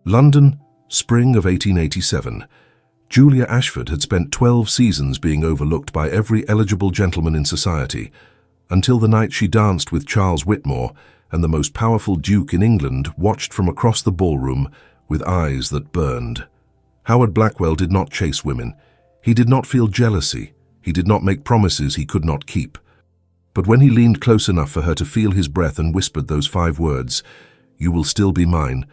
London, spring of 1887. Julia Ashford had spent 12 seasons being overlooked by every eligible gentleman in society, until the night she danced with Charles Whitmore, and the most powerful duke in England watched from across the ballroom with eyes that burned. Howard Blackwell did not chase women. He did not feel jealousy. He did not make promises he could not keep. But when he leaned close enough for her to feel his breath and whispered those 5 words, "You will still be mine,"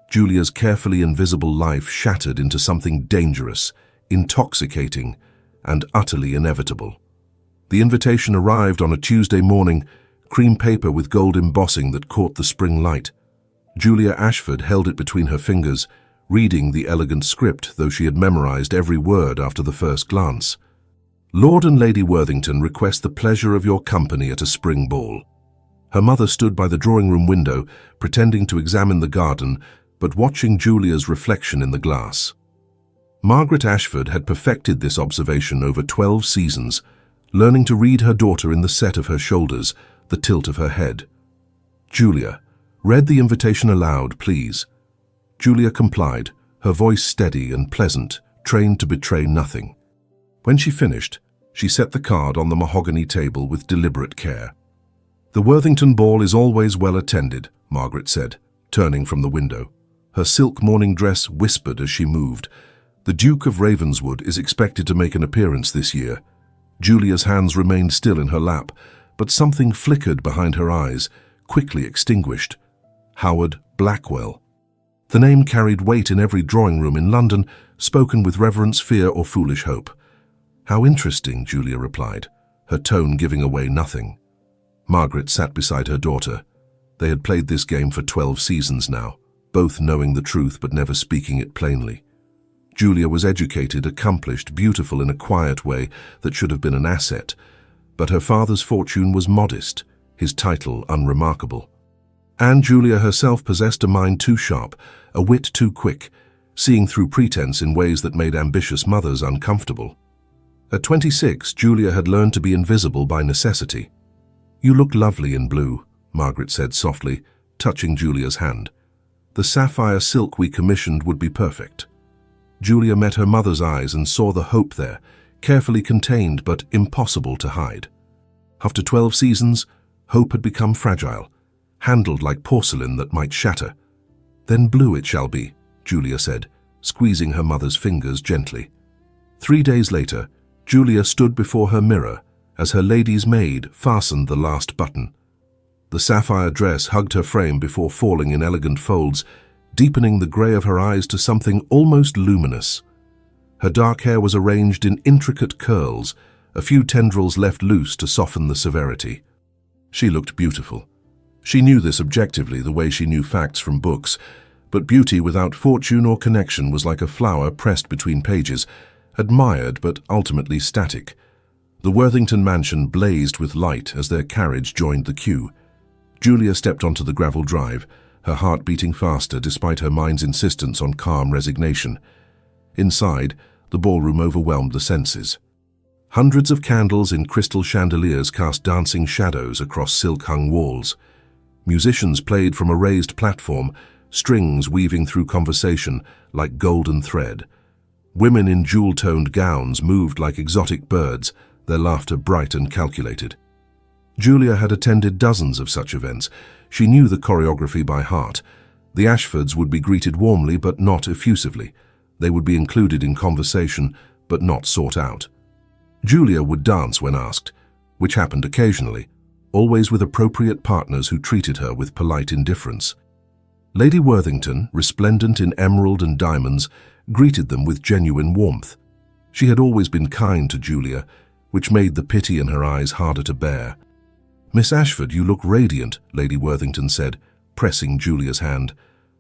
Julia's carefully invisible life shattered into something dangerous, intoxicating, and utterly inevitable. The invitation arrived on a Tuesday morning, cream paper with gold embossing that caught the spring light. Julia Ashford held it between her fingers, reading the elegant script, though she had memorized every word after the first glance. "Lord and Lady Worthington request the pleasure of your company at a spring ball." Her mother stood by the drawing-room window, pretending to examine the garden, but watching Julia's reflection in the glass. Margaret Ashford had perfected this observation over 12 seasons, learning to read her daughter in the set of her shoulders, the tilt of her head. "Julia, read the invitation aloud, please." Julia complied, her voice steady and pleasant, trained to betray nothing. When she finished, she set the card on the mahogany table with deliberate care. "The Worthington ball is always well attended," Margaret said, turning from the window. Her silk morning dress whispered as she moved. "The Duke of Ravenswood is expected to make an appearance this year." Julia's hands remained still in her lap, but something flickered behind her eyes, quickly extinguished. Howard Blackwell. The name carried weight in every drawing-room in London, spoken with reverence, fear, or foolish hope. "How interesting," Julia replied, her tone giving away nothing. Margaret sat beside her daughter. They had played this game for 12 seasons now, both knowing the truth but never speaking it plainly. Julia was educated, accomplished, beautiful in a quiet way that should have been an asset, but her father's fortune was modest, his title unremarkable. And Julia herself possessed a mind too sharp, a wit too quick, seeing through pretense in ways that made ambitious mothers uncomfortable. At 26, Julia had learned to be invisible by necessity. "You look lovely in blue," Margaret said softly, touching Julia's hand. "The sapphire silk we commissioned would be perfect." Julia met her mother's eyes and saw the hope there, carefully contained but impossible to hide. After 12 seasons, hope had become fragile, handled like porcelain that might shatter. "Then blue it shall be," Julia said, squeezing her mother's fingers gently. 3 days later, Julia stood before her mirror as her lady's maid fastened the last button. The sapphire dress hugged her frame before falling in elegant folds, deepening the grey of her eyes to something almost luminous. Her dark hair was arranged in intricate curls, a few tendrils left loose to soften the severity. She looked beautiful. She knew this objectively, the way she knew facts from books, but beauty without fortune or connection was like a flower pressed between pages, admired but ultimately static. The Worthington mansion blazed with light as their carriage joined the queue. Julia stepped onto the gravel drive, her heart beating faster despite her mind's insistence on calm resignation. Inside, the ballroom overwhelmed the senses. Hundreds of candles in crystal chandeliers cast dancing shadows across silk-hung walls. Musicians played from a raised platform, strings weaving through conversation like golden thread. Women in jewel-toned gowns moved like exotic birds, their laughter bright and calculated. Julia had attended dozens of such events. She knew the choreography by heart. The Ashfords would be greeted warmly but not effusively. They would be included in conversation but not sought out. Julia would dance when asked, which happened occasionally, always with appropriate partners who treated her with polite indifference. Lady Worthington, resplendent in emerald and diamonds, greeted them with genuine warmth. She had always been kind to Julia, which made the pity in her eyes harder to bear. "Miss Ashford, you look radiant," Lady Worthington said, pressing Julia's hand.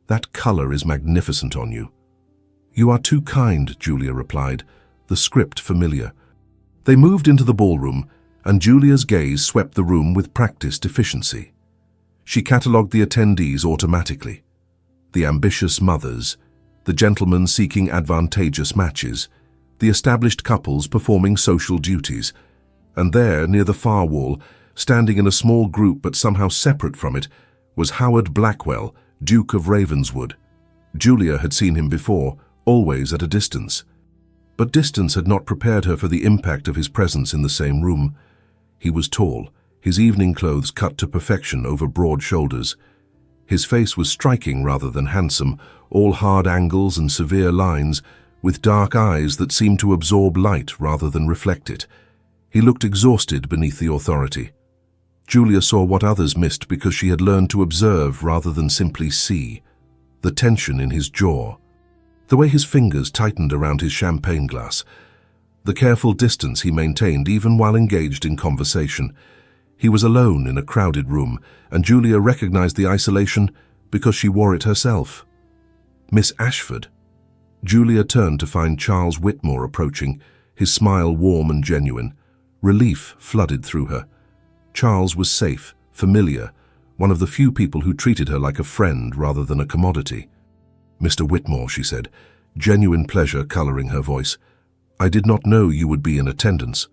"That colour is magnificent on you." "You are too kind," Julia replied, the script familiar. They moved into the ballroom, and Julia's gaze swept the room with practiced efficiency. She catalogued the attendees automatically. The ambitious mothers, the gentlemen seeking advantageous matches, the established couples performing social duties, and there, near the far wall, standing in a small group but somehow separate from it, was Howard Blackwell, Duke of Ravenswood. Julia had seen him before, always at a distance. But distance had not prepared her for the impact of his presence in the same room. He was tall, his evening clothes cut to perfection over broad shoulders. His face was striking rather than handsome, all hard angles and severe lines, with dark eyes that seemed to absorb light rather than reflect it. He looked exhausted beneath the authority. Julia saw what others missed because she had learned to observe rather than simply see. The tension in his jaw, the way his fingers tightened around his champagne glass, the careful distance he maintained even while engaged in conversation. He was alone in a crowded room, and Julia recognized the isolation because she wore it herself. Miss Ashford. Julia turned to find Charles Whitmore approaching, his smile warm and genuine. Relief flooded through her. Charles was safe, familiar, one of the few people who treated her like a friend rather than a commodity. "Mr. Whitmore," she said, genuine pleasure coloring her voice. "I did not know you would be in attendance."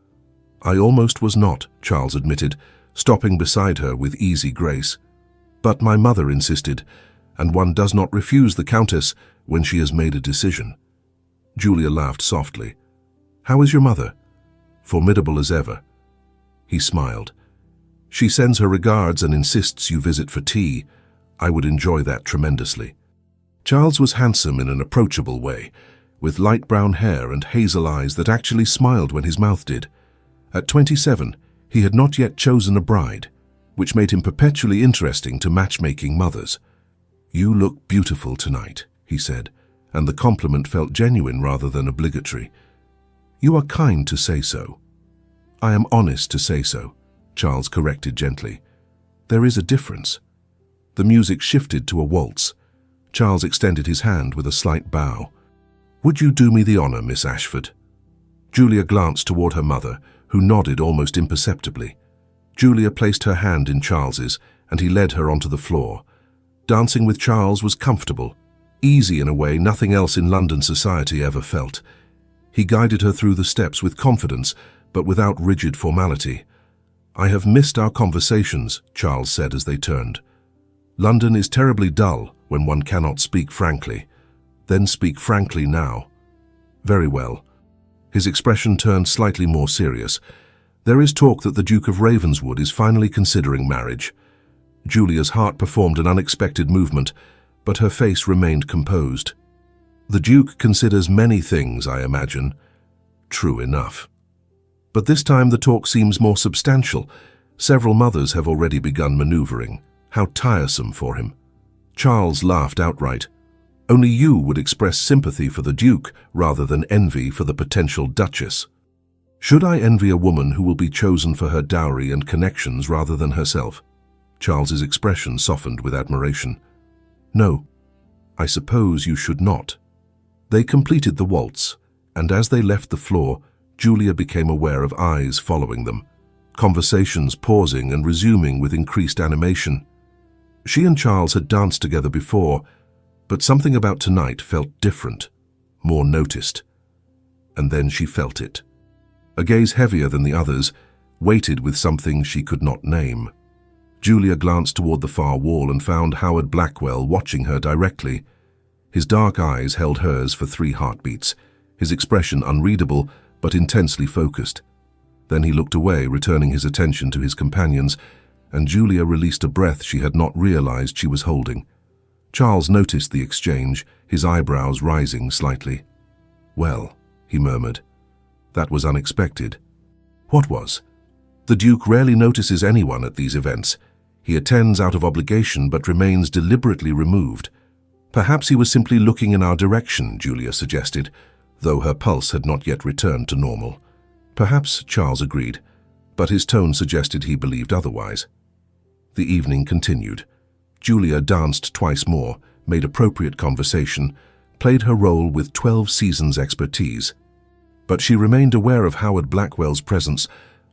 "I almost was not," Charles admitted, stopping beside her with easy grace. "But my mother insisted, and one does not refuse the Countess when she has made a decision." Julia laughed softly. "How is your mother?" "Formidable as ever." He smiled. "She sends her regards and insists you visit for tea. I would enjoy that tremendously." Charles was handsome in an approachable way, with light brown hair and hazel eyes that actually smiled when his mouth did. At 27, he had not yet chosen a bride, which made him perpetually interesting to matchmaking mothers. "You look beautiful tonight," he said, and the compliment felt genuine rather than obligatory. "You are kind to say so." "I am honest to say so," Charles corrected gently. "There is a difference." The music shifted to a waltz. Charles extended his hand with a slight bow. "Would you do me the honor, Miss Ashford?" Julia glanced toward her mother, who nodded almost imperceptibly. Julia placed her hand in Charles's, and he led her onto the floor. Dancing with Charles was comfortable, easy in a way nothing else in London society ever felt. He guided her through the steps with confidence, but without rigid formality. "I have missed our conversations," Charles said as they turned. "London is terribly dull when one cannot speak frankly. Then speak frankly now." "Very well." His expression turned slightly more serious. "There is talk that the Duke of Ravenswood is finally considering marriage." Julia's heart performed an unexpected movement, but her face remained composed. "The Duke considers many things, I imagine." "True enough. But this time the talk seems more substantial. Several mothers have already begun maneuvering. How tiresome for him." Charles laughed outright. "Only you would express sympathy for the Duke rather than envy for the potential Duchess." "Should I envy a woman who will be chosen for her dowry and connections rather than herself?" Charles's expression softened with admiration. "No, I suppose you should not." They completed the waltz, and as they left the floor, Julia became aware of eyes following them, conversations pausing and resuming with increased animation. She and Charles had danced together before, but something about tonight felt different, more noticed. And then she felt it. A gaze heavier than the others, weighted with something she could not name. Julia glanced toward the far wall and found Howard Blackwell watching her directly. His dark eyes held hers for 3 heartbeats, his expression unreadable but intensely focused. Then he looked away, returning his attention to his companions, and Julia released a breath she had not realized she was holding. Charles noticed the exchange, his eyebrows rising slightly. "Well," he murmured. "That was unexpected." "What was?" "The Duke rarely notices anyone at these events. He attends out of obligation but remains deliberately removed." "Perhaps he was simply looking in our direction," Julia suggested, though her pulse had not yet returned to normal. "Perhaps," Charles agreed, but his tone suggested he believed otherwise. The evening continued. Julia danced twice more, made appropriate conversation, played her role with 12 seasons expertise. But she remained aware of Howard Blackwell's presence,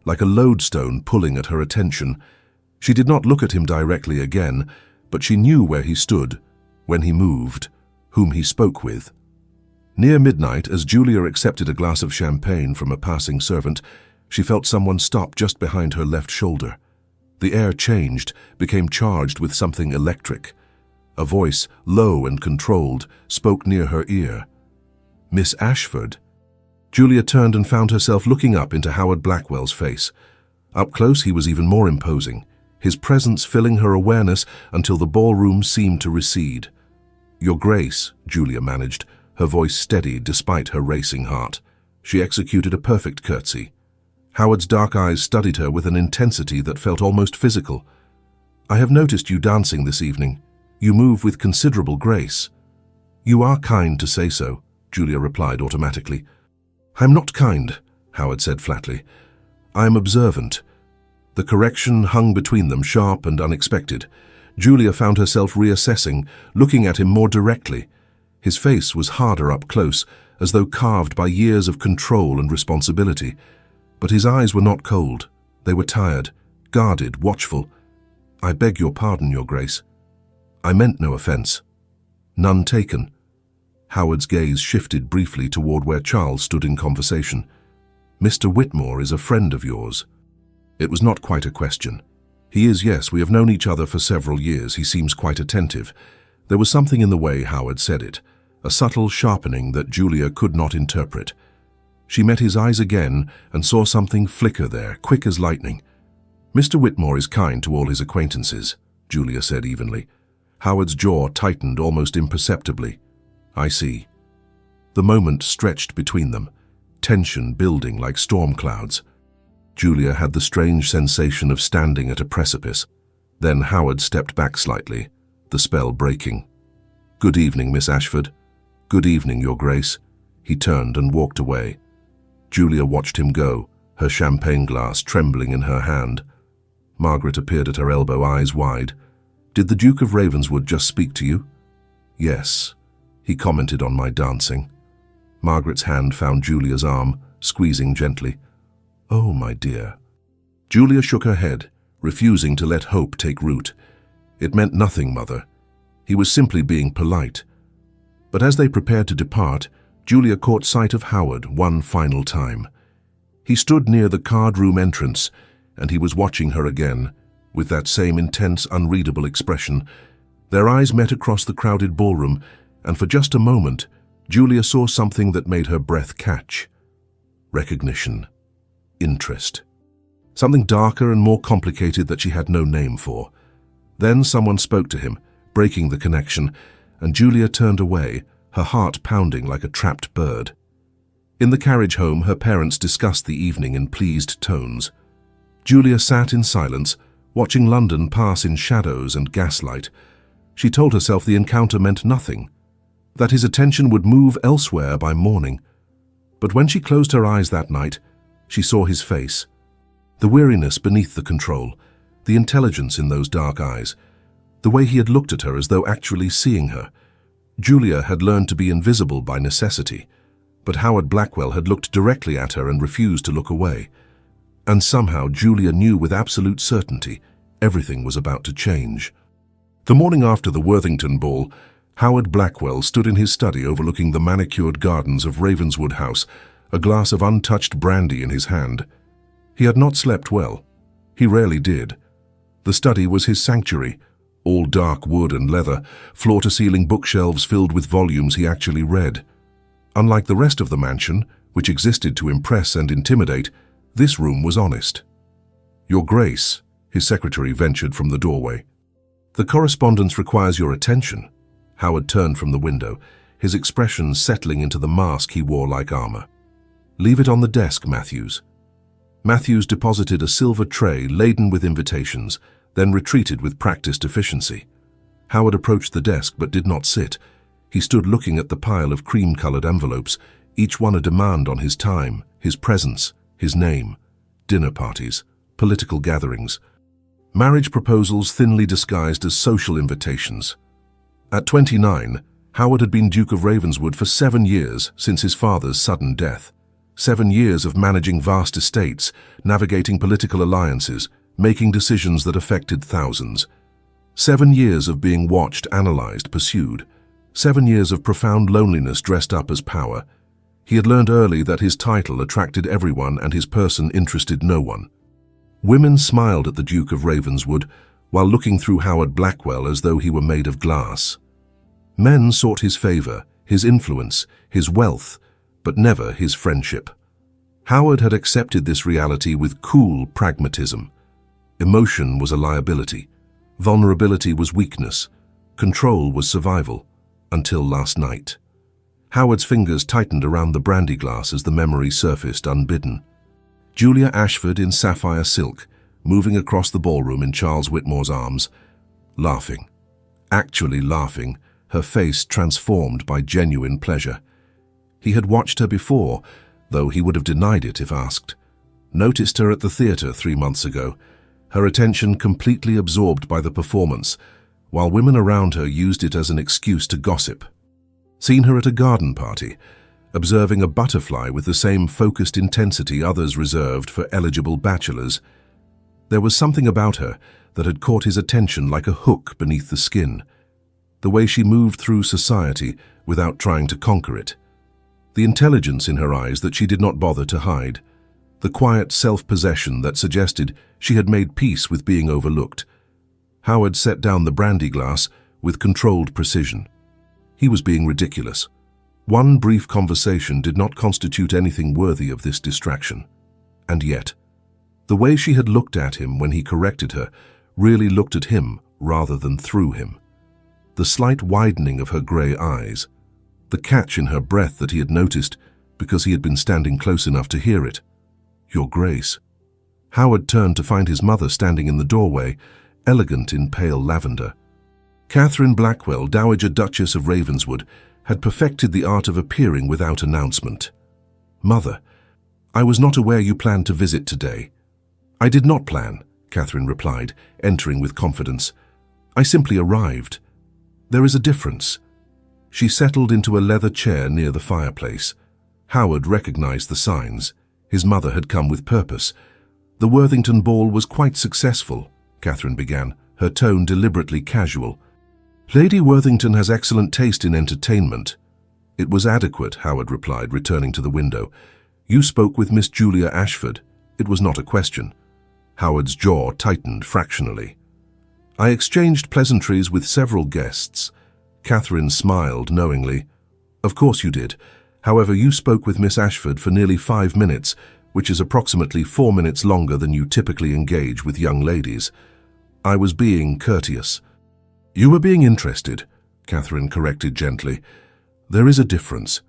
like a lodestone pulling at her attention. She did not look at him directly again, but she knew where he stood, when he moved, whom he spoke with. Near midnight, as Julia accepted a glass of champagne from a passing servant, she felt someone stop just behind her left shoulder. The air changed, became charged with something electric. A voice, low and controlled, spoke near her ear. "Miss Ashford?" Julia turned and found herself looking up into Howard Blackwell's face. Up close, he was even more imposing, his presence filling her awareness until the ballroom seemed to recede. "Your Grace," Julia managed, her voice steady despite her racing heart. She executed a perfect curtsy. Howard's dark eyes studied her with an intensity that felt almost physical. "I have noticed you dancing this evening. You move with considerable grace." "You are kind to say so," Julia replied automatically. "I'm not kind," Howard said flatly. "I am observant." The correction hung between them, sharp and unexpected. Julia found herself reassessing, looking at him more directly. His face was harder up close, as though carved by years of control and responsibility. But his eyes were not cold. They were tired, guarded, watchful. "I beg your pardon, Your Grace. I meant no offense." "None taken." Howard's gaze shifted briefly toward where Charles stood in conversation. "Mr. Whitmore is a friend of yours." It was not quite a question. "He is, yes. We have known each other for several years. He seems quite attentive." There was something in the way Howard said it, a subtle sharpening that Julia could not interpret. She met his eyes again and saw something flicker there, quick as lightning. "Mr. Whitmore is kind to all his acquaintances," Julia said evenly. Howard's jaw tightened almost imperceptibly. "I see." The moment stretched between them, tension building like storm clouds. Julia had the strange sensation of standing at a precipice. Then Howard stepped back slightly, the spell breaking. "Good evening, Miss Ashford." "Good evening, Your Grace." He turned and walked away. Julia watched him go, her champagne glass trembling in her hand. Margaret appeared at her elbow, eyes wide. "Did the Duke of Ravenswood just speak to you?" "Yes. He commented on my dancing." Margaret's hand found Julia's arm, squeezing gently. "Oh, my dear." Julia shook her head, refusing to let hope take root. "It meant nothing, Mother. He was simply being polite." But as they prepared to depart, Julia caught sight of Howard one final time. He stood near the card-room entrance, and he was watching her again, with that same intense, unreadable expression. Their eyes met across the crowded ballroom, and for just a moment, Julia saw something that made her breath catch. Recognition. Interest. Something darker and more complicated that she had no name for. Then someone spoke to him, breaking the connection, and Julia turned away, her heart pounding like a trapped bird. In the carriage home, her parents discussed the evening in pleased tones. Julia sat in silence, watching London pass in shadows and gaslight. She told herself the encounter meant nothing, that his attention would move elsewhere by morning. But when she closed her eyes that night, she saw his face. The weariness beneath the control, the intelligence in those dark eyes, the way he had looked at her as though actually seeing her. Julia had learned to be invisible by necessity, but Howard Blackwell had looked directly at her and refused to look away. And somehow Julia knew with absolute certainty everything was about to change. The morning after the Worthington ball, Howard Blackwell stood in his study overlooking the manicured gardens of Ravenswood House, a glass of untouched brandy in his hand. He had not slept well. He rarely did. The study was his sanctuary, all dark wood and leather, floor-to-ceiling bookshelves filled with volumes he actually read. Unlike the rest of the mansion, which existed to impress and intimidate, this room was honest. "Your Grace," his secretary ventured from the doorway. "The correspondence requires your attention." Howard turned from the window, his expression settling into the mask he wore like armor. "Leave it on the desk, Matthews." Matthews deposited a silver tray laden with invitations, then retreated with practiced efficiency. Howard approached the desk but did not sit. He stood looking at the pile of cream-colored envelopes, each one a demand on his time, his presence, his name. Dinner parties, political gatherings, marriage proposals thinly disguised as social invitations. At 29, Howard had been Duke of Ravenswood for 7 years since his father's sudden death. 7 years of managing vast estates, navigating political alliances, making decisions that affected thousands. 7 years of being watched, analyzed, pursued. 7 years of profound loneliness dressed up as power. He had learned early that his title attracted everyone and his person interested no one. Women smiled at the Duke of Ravenswood, while looking through Howard Blackwell as though he were made of glass. Men sought his favor, his influence, his wealth, but never his friendship. Howard had accepted this reality with cool pragmatism. Emotion was a liability. Vulnerability was weakness. Control was survival. Until last night. Howard's fingers tightened around the brandy glass as the memory surfaced unbidden. Julia Ashford in sapphire silk, moving across the ballroom in Charles Whitmore's arms, laughing. Actually laughing, her face transformed by genuine pleasure. He had watched her before, though he would have denied it if asked. Noticed her at the theatre 3 months ago, her attention completely absorbed by the performance, while women around her used it as an excuse to gossip. Seen her at a garden party, observing a butterfly with the same focused intensity others reserved for eligible bachelors. There was something about her that had caught his attention like a hook beneath the skin. The way she moved through society without trying to conquer it. The intelligence in her eyes that she did not bother to hide. The quiet self-possession that suggested she had made peace with being overlooked. Howard set down the brandy glass with controlled precision. He was being ridiculous. One brief conversation did not constitute anything worthy of this distraction. And yet, the way she had looked at him when he corrected her really looked at him rather than through him. The slight widening of her grey eyes, the catch in her breath that he had noticed because he had been standing close enough to hear it. "Your Grace." Howard turned to find his mother standing in the doorway, elegant in pale lavender. Catherine Blackwell, Dowager Duchess of Ravenswood, had perfected the art of appearing without announcement. "Mother, I was not aware you planned to visit today." "I did not plan," Catherine replied, entering with confidence. "I simply arrived. There is a difference." She settled into a leather chair near the fireplace. Howard recognized the signs. His mother had come with purpose. "The Worthington ball was quite successful," Catherine began, her tone deliberately casual. "Lady Worthington has excellent taste in entertainment." "It was adequate," Howard replied, returning to the window. "You spoke with Miss Julia Ashford. It was not a question." Howard's jaw tightened fractionally. "I exchanged pleasantries with several guests." Catherine smiled knowingly. "Of course you did. However, you spoke with Miss Ashford for nearly 5 minutes, which is approximately 4 minutes longer than you typically engage with young ladies." "I was being courteous." "You were being interested," Catherine corrected gently. "There is a difference."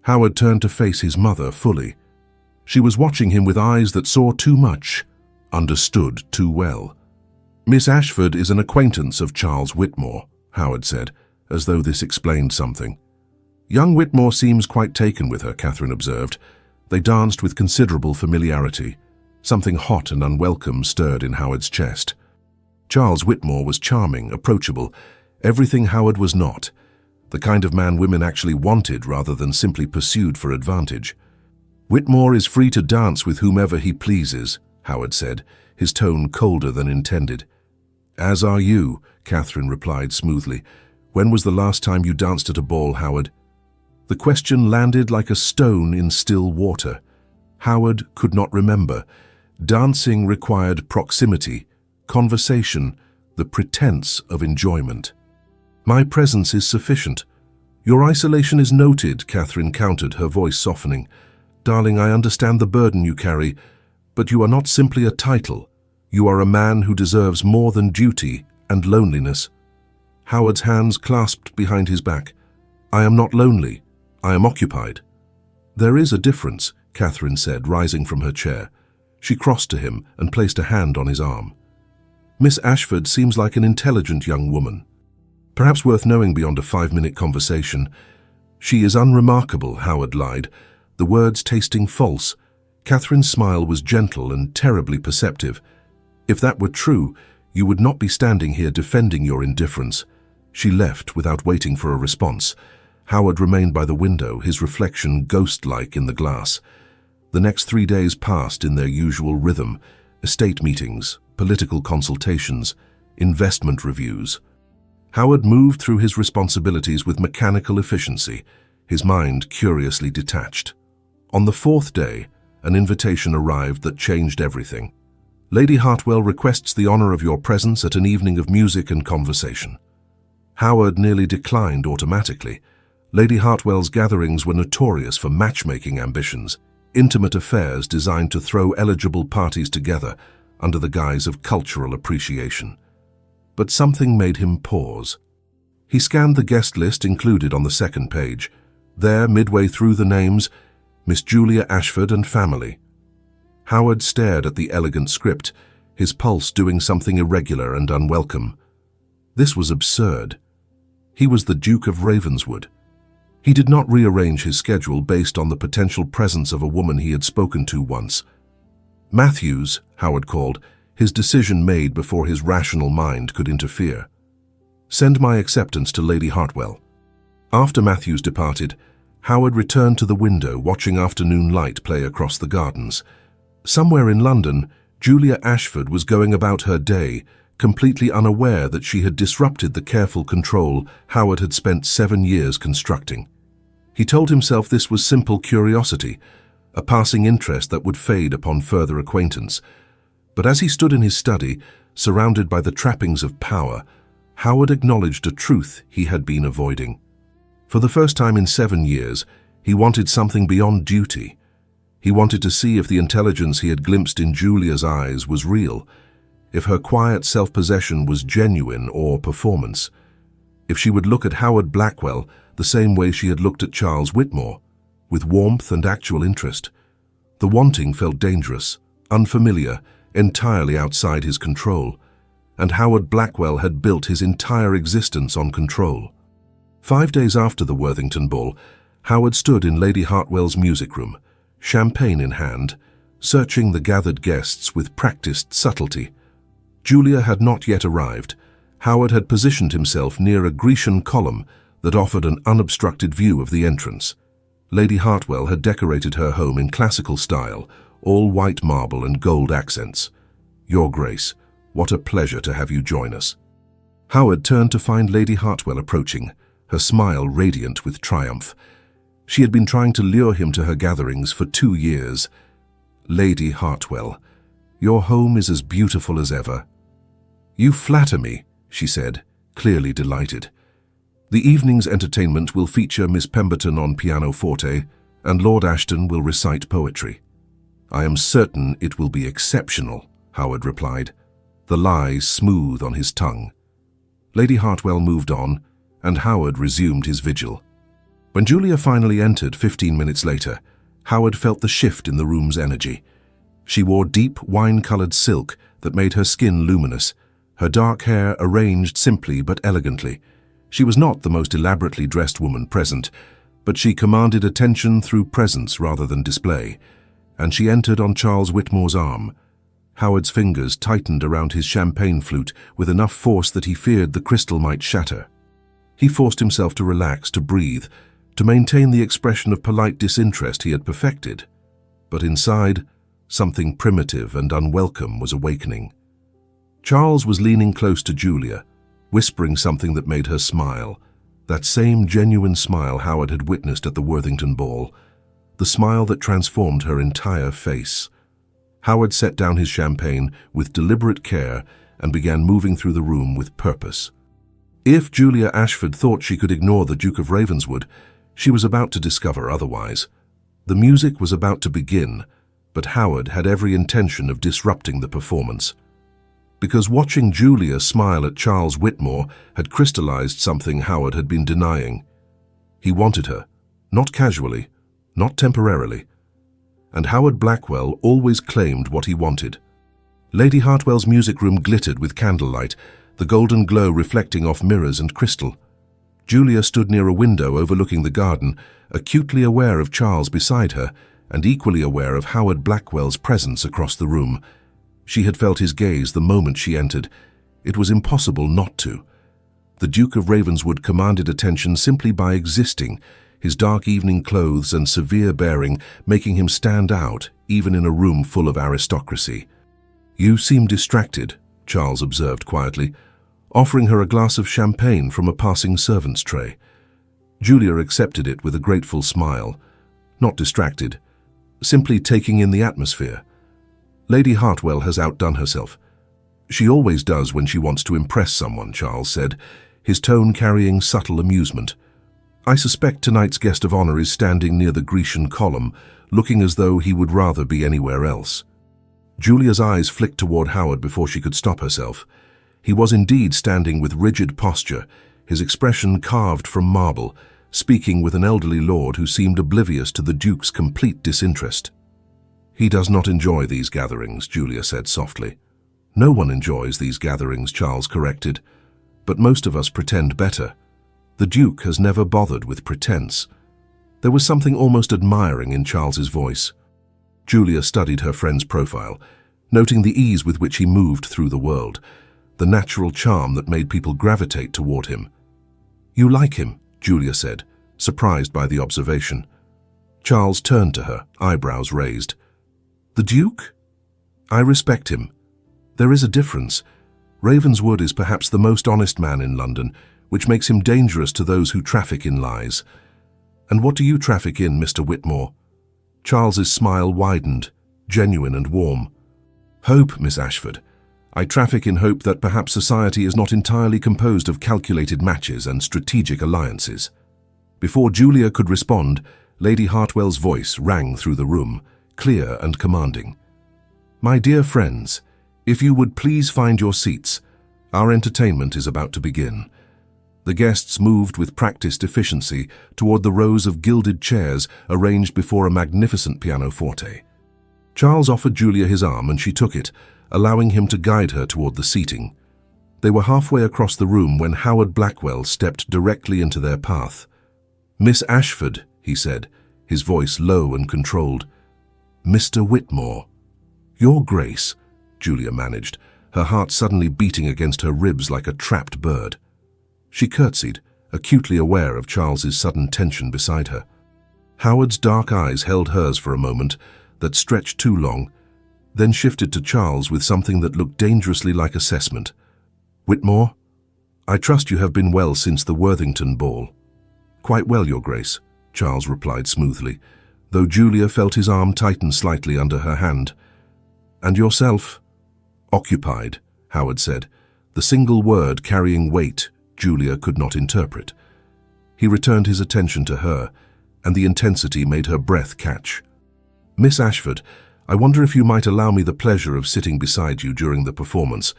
Howard turned to face his mother fully. She was watching him with eyes that saw too much, understood too well. "Miss Ashford is an acquaintance of Charles Whitmore," Howard said, as though this explained something. "Young Whitmore seems quite taken with her," Catherine observed. They danced with considerable familiarity. Something hot and unwelcome stirred in Howard's chest. Charles Whitmore was charming, approachable, everything Howard was not. The kind of man women actually wanted rather than simply pursued for advantage. "Whitmore is free to dance with whomever he pleases," Howard said, his tone colder than intended. "As are you," Catherine replied smoothly. "When was the last time you danced at a ball, Howard?" The question landed like a stone in still water. Howard could not remember. Dancing required proximity, conversation, the pretense of enjoyment. "My presence is sufficient." "Your isolation is noted," Catherine countered, her voice softening. "Darling, I understand the burden you carry, but you are not simply a title. You are a man who deserves more than duty and loneliness." Howard's hands clasped behind his back. "I am not lonely. I am occupied." "There is a difference," Catherine said, rising from her chair. She crossed to him and placed a hand on his arm. "Miss Ashford seems like an intelligent young woman. Perhaps worth knowing beyond a 5-minute conversation." "She is unremarkable," Howard lied, the words tasting false. Catherine's smile was gentle and terribly perceptive. "If that were true, you would not be standing here defending your indifference." She left without waiting for a response. Howard remained by the window, his reflection ghost-like in the glass. The next 3 days passed in their usual rhythm: estate meetings, political consultations, investment reviews. Howard moved through his responsibilities with mechanical efficiency, his mind curiously detached. On the 4th day, an invitation arrived that changed everything. Lady Hartwell requests the honor of your presence at an evening of music and conversation. Howard nearly declined automatically. Lady Hartwell's gatherings were notorious for matchmaking ambitions, intimate affairs designed to throw eligible parties together under the guise of cultural appreciation. But something made him pause. He scanned the guest list included on the second page. There, midway through the names, Miss Julia Ashford and family. Howard stared at the elegant script, his pulse doing something irregular and unwelcome. This was absurd. He was the Duke of Ravenswood. He did not rearrange his schedule based on the potential presence of a woman he had spoken to once. Matthews, Howard called, his decision made before his rational mind could interfere. Send my acceptance to Lady Hartwell. After Matthews departed, Howard returned to the window watching afternoon light play across the gardens. Somewhere in London, Julia Ashford was going about her day, completely unaware that she had disrupted the careful control Howard had spent 7 years constructing. He told himself this was simple curiosity, a passing interest that would fade upon further acquaintance. But as he stood in his study, surrounded by the trappings of power, Howard acknowledged a truth he had been avoiding. For the first time in 7 years, he wanted something beyond duty. He wanted to see if the intelligence he had glimpsed in Julia's eyes was real, if her quiet self-possession was genuine or performance, if she would look at Howard Blackwell the same way she had looked at Charles Whitmore, with warmth and actual interest. The wanting felt dangerous, unfamiliar, entirely outside his control, and Howard Blackwell had built his entire existence on control. 5 days after the Worthington Ball, Howard stood in Lady Hartwell's music room, champagne in hand, searching the gathered guests with practiced subtlety. Julia had not yet arrived. Howard had positioned himself near a Grecian column that offered an unobstructed view of the entrance. Lady Hartwell had decorated her home in classical style, all white marble and gold accents. Your Grace, what a pleasure to have you join us. Howard turned to find Lady Hartwell approaching, her smile radiant with triumph. She had been trying to lure him to her gatherings for 2 years. Lady Hartwell, your home is as beautiful as ever. You flatter me, she said, clearly delighted. The evening's entertainment will feature Miss Pemberton on pianoforte, and Lord Ashton will recite poetry. I am certain it will be exceptional, Howard replied, the lies smooth on his tongue. Lady Hartwell moved on, and Howard resumed his vigil. When Julia finally entered 15 minutes later, Howard felt the shift in the room's energy. She wore deep, wine-colored silk that made her skin luminous, her dark hair arranged simply but elegantly. She was not the most elaborately dressed woman present, but she commanded attention through presence rather than display, and she entered on Charles Whitmore's arm. Howard's fingers tightened around his champagne flute with enough force that he feared the crystal might shatter. He forced himself to relax, to breathe, to maintain the expression of polite disinterest he had perfected. But inside, something primitive and unwelcome was awakening. Charles was leaning close to Julia, whispering something that made her smile, that same genuine smile Howard had witnessed at the Worthington Ball, the smile that transformed her entire face. Howard set down his champagne with deliberate care and began moving through the room with purpose. If Julia Ashford thought she could ignore the Duke of Ravenswood, she was about to discover otherwise. The music was about to begin, but Howard had every intention of disrupting the performance. Because watching Julia smile at Charles Whitmore had crystallized something Howard had been denying. He wanted her, not casually, not temporarily. And Howard Blackwell always claimed what he wanted. Lady Hartwell's music room glittered with candlelight, the golden glow reflecting off mirrors and crystal. Julia stood near a window overlooking the garden, acutely aware of Charles beside her, and equally aware of Howard Blackwell's presence across the room. She had felt his gaze the moment she entered. It was impossible not to. The Duke of Ravenswood commanded attention simply by existing, his dark evening clothes and severe bearing making him stand out even in a room full of aristocracy. You seem distracted, Charles observed quietly, offering her a glass of champagne from a passing servant's tray. Julia accepted it with a grateful smile, not distracted, simply taking in the atmosphere. Lady Hartwell has outdone herself. She always does when she wants to impress someone, Charles said, his tone carrying subtle amusement. I suspect tonight's guest of honor is standing near the Grecian column, looking as though he would rather be anywhere else. Julia's eyes flicked toward Howard before she could stop herself. He was indeed standing with rigid posture, his expression carved from marble, speaking with an elderly lord who seemed oblivious to the Duke's complete disinterest. He does not enjoy these gatherings, Julia said softly. No one enjoys these gatherings, Charles corrected, but most of us pretend better. The Duke has never bothered with pretense. There was something almost admiring in Charles's voice. Julia studied her friend's profile, noting the ease with which he moved through the world, the natural charm that made people gravitate toward him. You like him, Julia said, surprised by the observation. Charles turned to her, eyebrows raised. The Duke? I respect him. There is a difference. Ravenswood is perhaps the most honest man in London, which makes him dangerous to those who traffic in lies. And what do you traffic in, Mr. Whitmore? Charles's smile widened, genuine and warm. Hope, Miss Ashford. I traffic in hope that perhaps society is not entirely composed of calculated matches and strategic alliances. Before Julia could respond, Lady Hartwell's voice rang through the room, clear and commanding. My dear friends, if you would please find your seats, our entertainment is about to begin. The guests moved with practiced efficiency toward the rows of gilded chairs arranged before a magnificent pianoforte. Charles offered Julia his arm and she took it, allowing him to guide her toward the seating. They were halfway across the room when Howard Blackwell stepped directly into their path. Miss Ashford, he said, his voice low and controlled. Mr. Whitmore. Your Grace, Julia managed, her heart suddenly beating against her ribs like a trapped bird. She curtsied, acutely aware of Charles's sudden tension beside her. Howard's dark eyes held hers for a moment, that stretched too long, then shifted to Charles with something that looked dangerously like assessment. Whitmore, I trust you have been well since the Worthington ball. Quite well, Your Grace, Charles replied smoothly, though Julia felt his arm tighten slightly under her hand. And yourself? Occupied, Howard said, the single word carrying weight Julia could not interpret. He returned his attention to her, and the intensity made her breath catch. Miss Ashford, I wonder if you might allow me the pleasure of sitting beside you during the performance.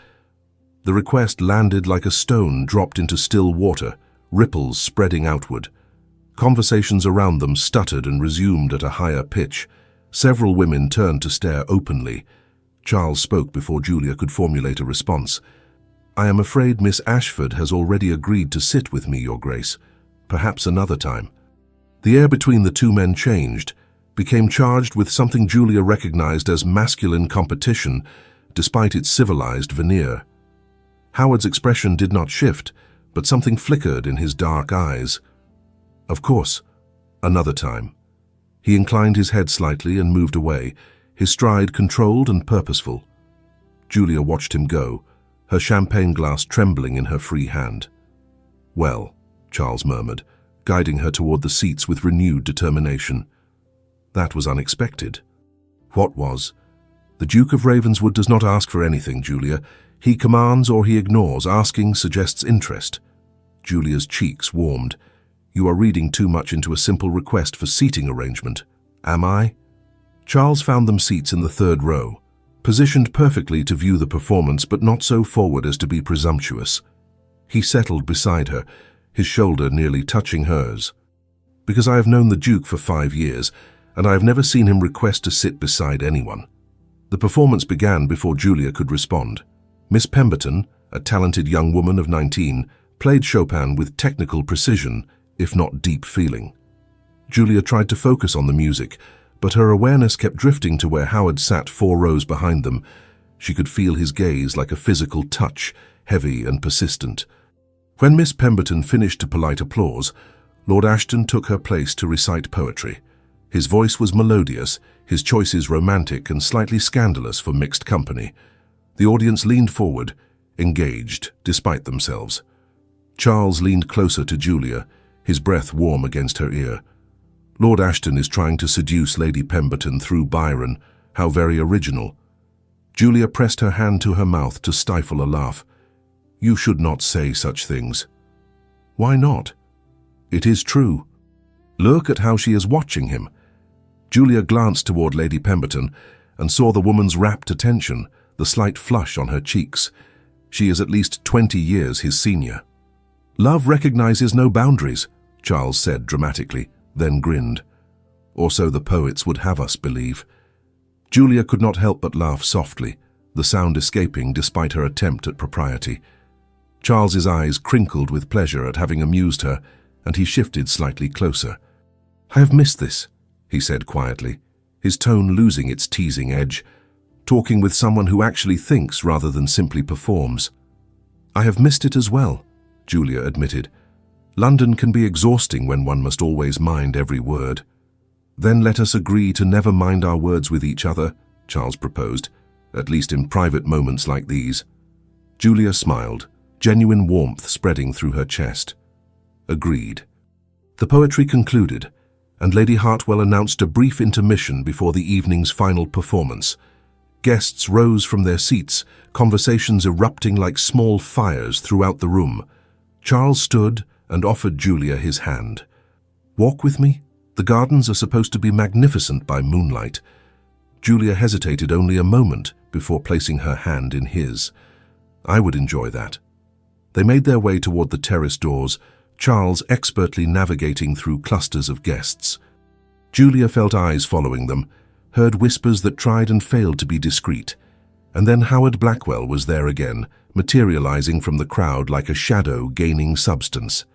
The request landed like a stone dropped into still water, ripples spreading outward. Conversations around them stuttered and resumed at a higher pitch. Several women turned to stare openly. Charles spoke before Julia could formulate a response. I am afraid Miss Ashford has already agreed to sit with me, Your Grace. Perhaps another time. The air between the two men changed, became charged with something Julia recognized as masculine competition, despite its civilized veneer. Howard's expression did not shift, but something flickered in his dark eyes. Of course, another time. He inclined his head slightly and moved away, his stride controlled and purposeful. Julia watched him go, her champagne glass trembling in her free hand. Well, Charles murmured, guiding her toward the seats with renewed determination. That was unexpected. What was? The Duke of Ravenswood does not ask for anything, Julia. He commands or he ignores. Asking suggests interest. Julia's cheeks warmed. You are reading too much into a simple request for seating arrangement. Am I? Charles found them seats in the third row, positioned perfectly to view the performance but not so forward as to be presumptuous. He settled beside her, his shoulder nearly touching hers. Because I have known the Duke for 5 years, and I have never seen him request to sit beside anyone. The performance began before Julia could respond. Miss Pemberton, a talented young woman of 19, played Chopin with technical precision, if not deep feeling. Julia tried to focus on the music, but her awareness kept drifting to where Howard sat 4 rows behind them. She could feel his gaze like a physical touch, heavy and persistent. When Miss Pemberton finished to polite applause, Lord Ashton took her place to recite poetry. His voice was melodious, his choices romantic and slightly scandalous for mixed company. The audience leaned forward, engaged, despite themselves. Charles leaned closer to Julia, his breath warm against her ear. Lord Ashton is trying to seduce Lady Pemberton through Byron. How very original. Julia pressed her hand to her mouth to stifle a laugh. You should not say such things. Why not? It is true. Look at how she is watching him. Julia glanced toward Lady Pemberton and saw the woman's rapt attention, the slight flush on her cheeks. She is at least 20 years his senior. Love recognizes no boundaries, Charles said dramatically, then grinned. Or so the poets would have us believe. Julia could not help but laugh softly, the sound escaping despite her attempt at propriety. Charles's eyes crinkled with pleasure at having amused her, and he shifted slightly closer. I have missed this, he said quietly, his tone losing its teasing edge, talking with someone who actually thinks rather than simply performs. I have missed it as well, Julia admitted. London can be exhausting when one must always mind every word. Then let us agree to never mind our words with each other, Charles proposed, at least in private moments like these. Julia smiled, genuine warmth spreading through her chest. Agreed. The poetry concluded, and Lady Hartwell announced a brief intermission before the evening's final performance. Guests rose from their seats, conversations erupting like small fires throughout the room. Charles stood and offered Julia his hand. Walk with me? The gardens are supposed to be magnificent by moonlight. Julia hesitated only a moment before placing her hand in his. I would enjoy that. They made their way toward the terrace doors, Charles expertly navigating through clusters of guests. Julia felt eyes following them, heard whispers that tried and failed to be discreet. And then Howard Blackwell was there again, materializing from the crowd like a shadow gaining substance.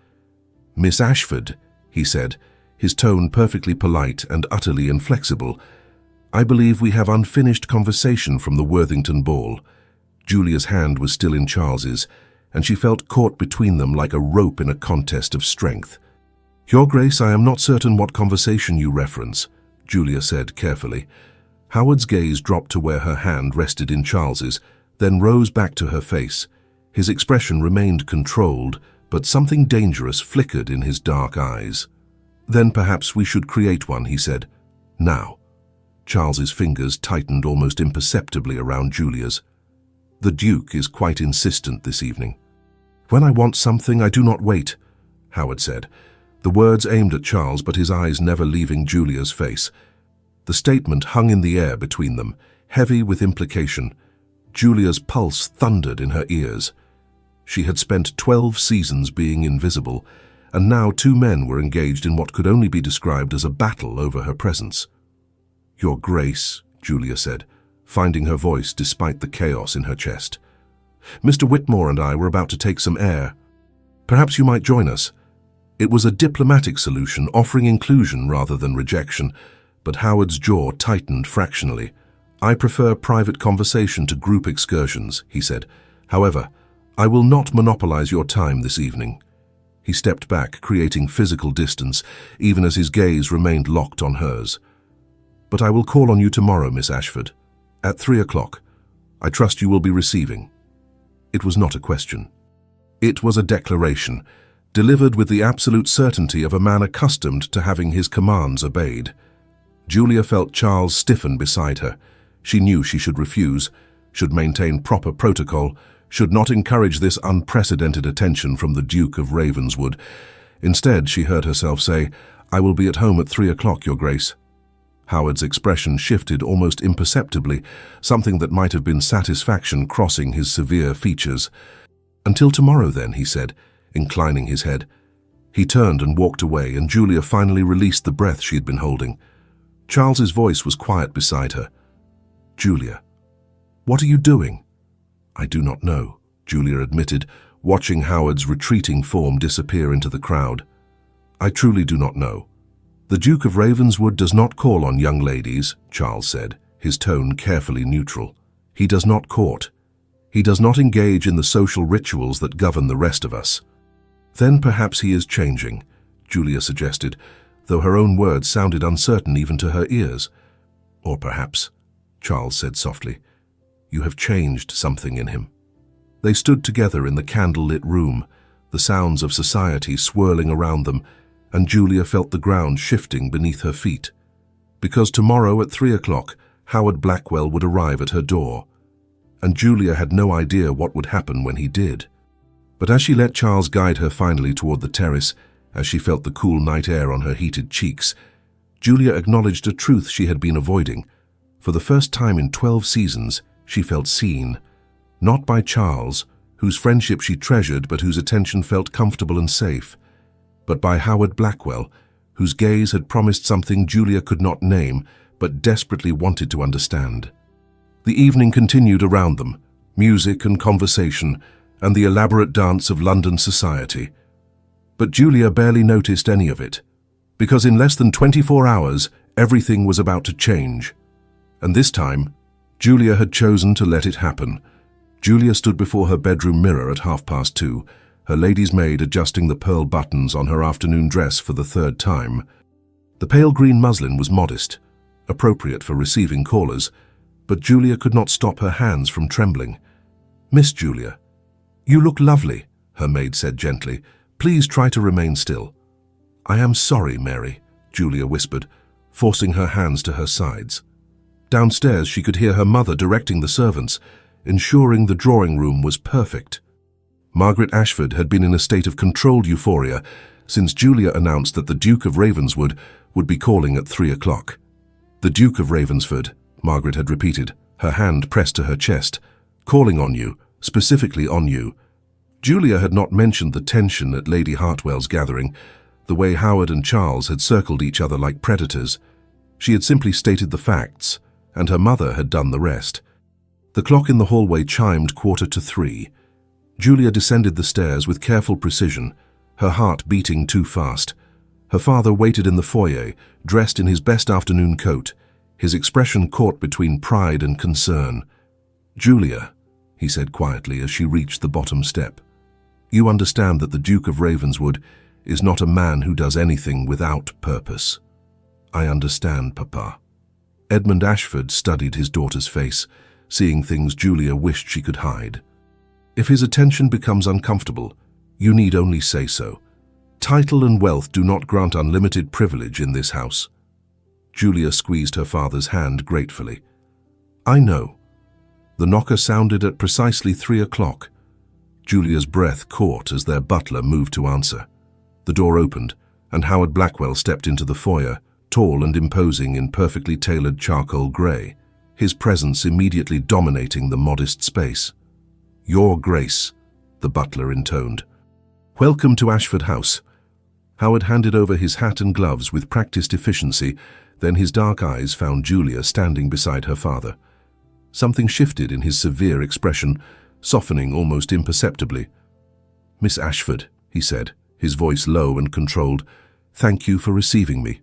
Miss Ashford, he said, his tone perfectly polite and utterly inflexible. I believe we have unfinished conversation from the Worthington ball. Julia's hand was still in Charles's, and she felt caught between them like a rope in a contest of strength. Your Grace, I am not certain what conversation you reference, Julia said carefully. Howard's gaze dropped to where her hand rested in Charles's, then rose back to her face. His expression remained controlled, but something dangerous flickered in his dark eyes. Then perhaps we should create one, he said. Now. Charles's fingers tightened almost imperceptibly around Julia's. The Duke is quite insistent this evening. When I want something, I do not wait, Howard said, the words aimed at Charles but his eyes never leaving Julia's face. The statement hung in the air between them, heavy with implication. Julia's pulse thundered in her ears. She had spent 12 seasons being invisible, and now two men were engaged in what could only be described as a battle over her presence. Your Grace, Julia said, finding her voice despite the chaos in her chest. Mr. Whitmore and I were about to take some air. Perhaps you might join us. It was a diplomatic solution, offering inclusion rather than rejection, but Howard's jaw tightened fractionally. I prefer private conversation to group excursions, he said. However, I will not monopolize your time this evening. He stepped back, creating physical distance, even as his gaze remained locked on hers. But I will call on you tomorrow, Miss Ashford, at 3 o'clock. I trust you will be receiving. It was not a question. It was a declaration, delivered with the absolute certainty of a man accustomed to having his commands obeyed. Julia felt Charles stiffen beside her. She knew she should refuse, should maintain proper protocol, should not encourage this unprecedented attention from the Duke of Ravenswood. Instead, she heard herself say, I will be at home at 3 o'clock, Your Grace. Howard's expression shifted almost imperceptibly, something that might have been satisfaction crossing his severe features. Until tomorrow then, he said, inclining his head. He turned and walked away, and Julia finally released the breath she had been holding. Charles's voice was quiet beside her. Julia, what are you doing? I do not know, Julia admitted, watching Howard's retreating form disappear into the crowd. I truly do not know. The Duke of Ravenswood does not call on young ladies, Charles said, his tone carefully neutral. He does not court. He does not engage in the social rituals that govern the rest of us. Then perhaps he is changing, Julia suggested, though her own words sounded uncertain even to her ears. Or perhaps, Charles said softly, you have changed something in him. They stood together in the candle-lit room, the sounds of society swirling around them, and Julia felt the ground shifting beneath her feet. Because tomorrow at 3 o'clock, Howard Blackwell would arrive at her door, and Julia had no idea what would happen when he did. But as she let Charles guide her finally toward the terrace, as she felt the cool night air on her heated cheeks, Julia acknowledged a truth she had been avoiding. For the first time in 12 seasons, she felt seen, not by Charles, whose friendship she treasured but whose attention felt comfortable and safe, but by Howard Blackwell, whose gaze had promised something Julia could not name but desperately wanted to understand. The evening continued around them, music and conversation, and the elaborate dance of London society. But Julia barely noticed any of it, because in less than 24 hours, everything was about to change. And this time, Julia had chosen to let it happen. Julia stood before her bedroom mirror at 2:30, her lady's maid adjusting the pearl buttons on her afternoon dress for the third time. The pale green muslin was modest, appropriate for receiving callers, but Julia could not stop her hands from trembling. "Miss Julia, you look lovely," her maid said gently. "Please try to remain still." "I am sorry, Mary," Julia whispered, forcing her hands to her sides. Downstairs she could hear her mother directing the servants, ensuring the drawing room was perfect. Margaret Ashford had been in a state of controlled euphoria since Julia announced that the Duke of Ravenswood would be calling at 3 o'clock. "The Duke of Ravenswood," Margaret had repeated, her hand pressed to her chest. "Calling on you, specifically on you." Julia had not mentioned the tension at Lady Hartwell's gathering, the way Howard and Charles had circled each other like predators. She had simply stated the facts, and her mother had done the rest. The clock in the hallway chimed 3:15. Julia descended the stairs with careful precision, her heart beating too fast. Her father waited in the foyer, dressed in his best afternoon coat, his expression caught between pride and concern. "Julia," he said quietly as she reached the bottom step, "you understand that the Duke of Ravenswood is not a man who does anything without purpose." "I understand, Papa." Edmund Ashford studied his daughter's face, seeing things Julia wished she could hide. "If his attention becomes uncomfortable, you need only say so. Title and wealth do not grant unlimited privilege in this house." Julia squeezed her father's hand gratefully. "I know." The knocker sounded at precisely 3 o'clock. Julia's breath caught as their butler moved to answer. The door opened, and Howard Blackwell stepped into the foyer, tall and imposing in perfectly tailored charcoal grey, his presence immediately dominating the modest space. "Your Grace," the butler intoned. "Welcome to Ashford House." Howard handed over his hat and gloves with practiced efficiency, then his dark eyes found Julia standing beside her father. Something shifted in his severe expression, softening almost imperceptibly. "Miss Ashford," he said, his voice low and controlled, "thank you for receiving me."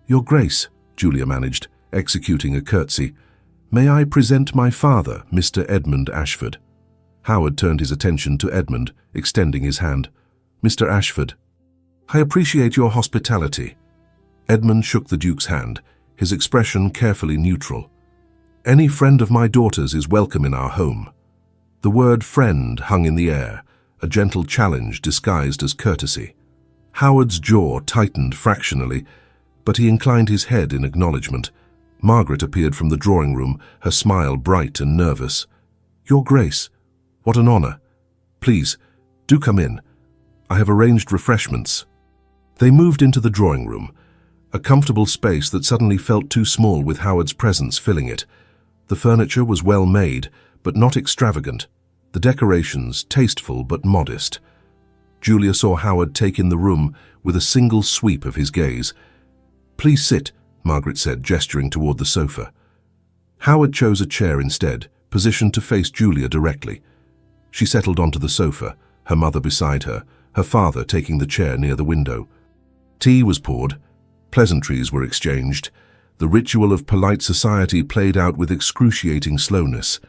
"Your Grace," Julia managed, executing a curtsy, "may I present my father, Mr. Edmund Ashford?" Howard turned his attention to Edmund, extending his hand. "Mr. Ashford." "I appreciate your hospitality." Edmund shook the Duke's hand, his expression carefully neutral. "Any friend of my daughter's is welcome in our home." The word friend hung in the air, a gentle challenge disguised as courtesy. Howard's jaw tightened fractionally, but he inclined his head in acknowledgement. Margaret appeared from the drawing room, her smile bright and nervous. "Your Grace, what an honor. Please, do come in. I have arranged refreshments." They moved into the drawing room, a comfortable space that suddenly felt too small with Howard's presence filling it. The furniture was well made, but not extravagant. The decorations tasteful but modest. Julia saw Howard take in the room with a single sweep of his gaze. "Please sit," Margaret said, gesturing toward the sofa. Howard chose a chair instead, positioned to face Julia directly. She settled onto the sofa, her mother beside her, her father taking the chair near the window. Tea was poured, pleasantries were exchanged. The ritual of polite society played out with excruciating slowness.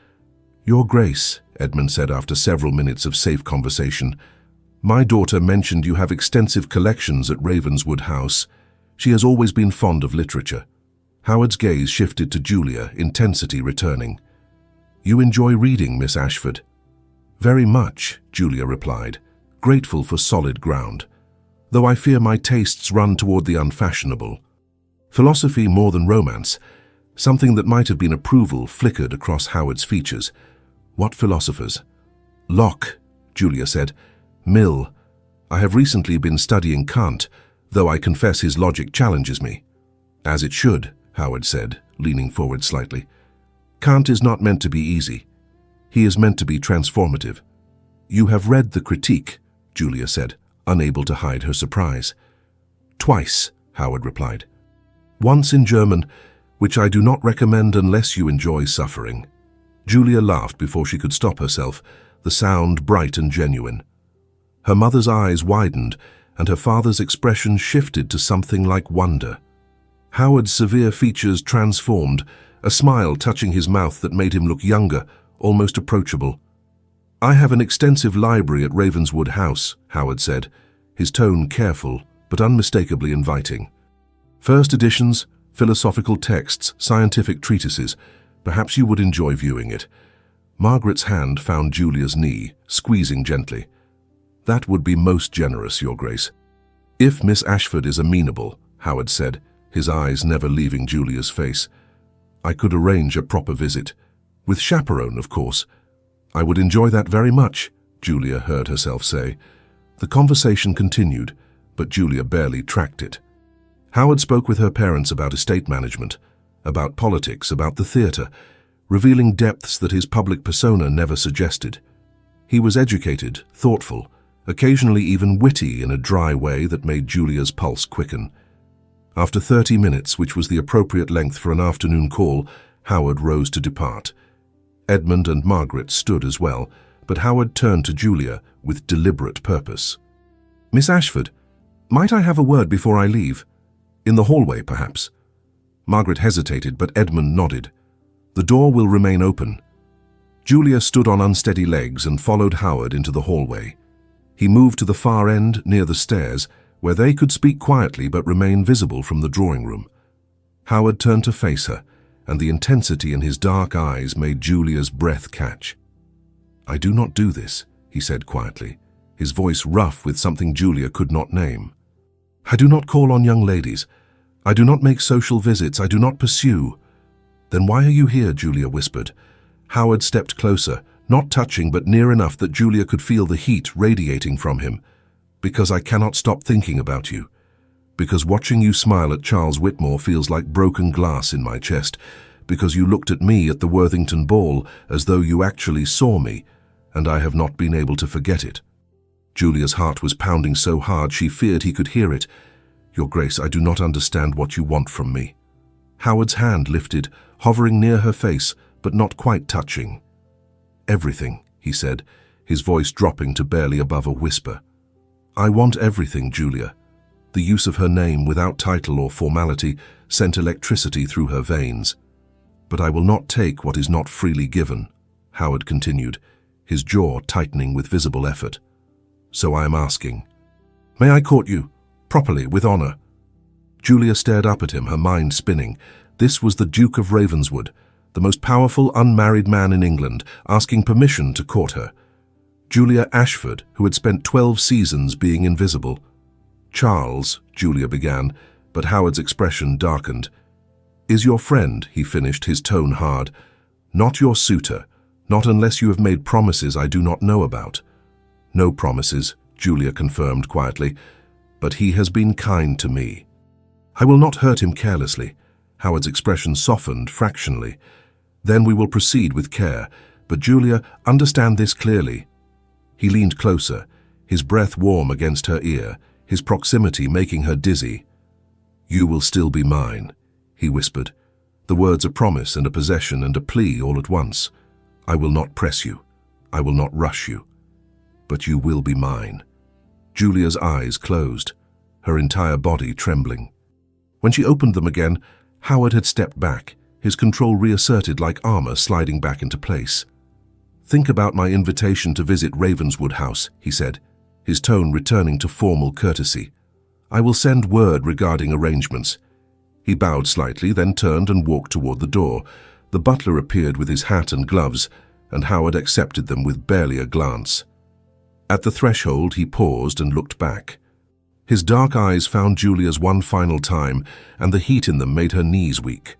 "Your Grace," Edmund said after several minutes of safe conversation, "my daughter mentioned you have extensive collections at Ravenswood House. She has always been fond of literature." Howard's gaze shifted to Julia, intensity returning. "You enjoy reading, Miss Ashford?" "Very much," Julia replied, grateful for solid ground, "though I fear my tastes run toward the unfashionable." Philosophy more than romance, something that might have been approval flickered across Howard's features. What philosophers? Locke, Julia said. Mill. I have recently been studying Kant, though I confess his logic challenges me. As it should, Howard said, leaning forward slightly. Kant is not meant to be easy. He is meant to be transformative. You have read the Critique, Julia said, unable to hide her surprise. Twice, Howard replied. Once in German, which I do not recommend unless you enjoy suffering. Julia laughed before she could stop herself, the sound bright and genuine. Her mother's eyes widened, and her father's expression shifted to something like wonder. Howard's severe features transformed, a smile touching his mouth that made him look younger, almost approachable. I have an extensive library at Ravenswood House, Howard said, his tone careful but unmistakably inviting. First editions, philosophical texts, scientific treatises. Perhaps you would enjoy viewing it. Margaret's hand found Julia's knee, squeezing gently. That would be most generous, Your Grace. If Miss Ashford is amenable, Howard said, his eyes never leaving Julia's face. I could arrange a proper visit. With chaperone, of course. I would enjoy that very much, Julia heard herself say. The conversation continued, but Julia barely tracked it. Howard spoke with her parents about estate management, about politics, about the theatre, revealing depths that his public persona never suggested. He was educated, thoughtful, occasionally even witty in a dry way that made Julia's pulse quicken. After 30 minutes, which was the appropriate length for an afternoon call, Howard rose to depart. Edmund and Margaret stood as well, but Howard turned to Julia with deliberate purpose. Miss Ashford, might I have a word before I leave? In the hallway, perhaps? Margaret hesitated, but Edmund nodded. The door will remain open. Julia stood on unsteady legs and followed Howard into the hallway. He moved to the far end, near the stairs, where they could speak quietly but remain visible from the drawing room. Howard turned to face her, and the intensity in his dark eyes made Julia's breath catch. I do not do this, he said quietly, his voice rough with something Julia could not name. I do not call on young ladies. I do not make social visits. I do not pursue. Then why are you here? Julia whispered. Howard stepped closer, not touching but near enough that Julia could feel the heat radiating from him. Because I cannot stop thinking about you. Because watching you smile at Charles Whitmore feels like broken glass in my chest. Because you looked at me at the Worthington ball as though you actually saw me, and I have not been able to forget it. Julia's heart was pounding so hard she feared he could hear it. Your Grace, I do not understand what you want from me. Howard's hand lifted, hovering near her face, but not quite touching. Everything, he said, his voice dropping to barely above a whisper. I want everything, Julia. The use of her name without title or formality sent electricity through her veins. But I will not take what is not freely given, Howard continued, his jaw tightening with visible effort. So I am asking, may I court you, properly, with honor? Julia stared up at him, her mind spinning. This was the Duke of Ravenswood, the most powerful unmarried man in England, asking permission to court her. Julia Ashford, who had spent 12 seasons being invisible. Charles, Julia began, but Howard's expression darkened. Is your friend, he finished, his tone hard. Not your suitor, not unless you have made promises I do not know about. No promises, Julia confirmed quietly, but he has been kind to me. I will not hurt him carelessly. Howard's expression softened fractionally. Then we will proceed with care, but Julia, understand this clearly. He leaned closer, his breath warm against her ear, his proximity making her dizzy. You will still be mine, he whispered, the words a promise and a possession and a plea all at once. I will not press you. I will not rush you. But you will be mine. Julia's eyes closed, her entire body trembling. When she opened them again, Howard had stepped back, his control reasserted like armor sliding back into place. Think about my invitation to visit Ravenswood House, he said, his tone returning to formal courtesy. I will send word regarding arrangements. He bowed slightly, then turned and walked toward the door. The butler appeared with his hat and gloves, and Howard accepted them with barely a glance. At the threshold, he paused and looked back. His dark eyes found Julia's one final time, and the heat in them made her knees weak.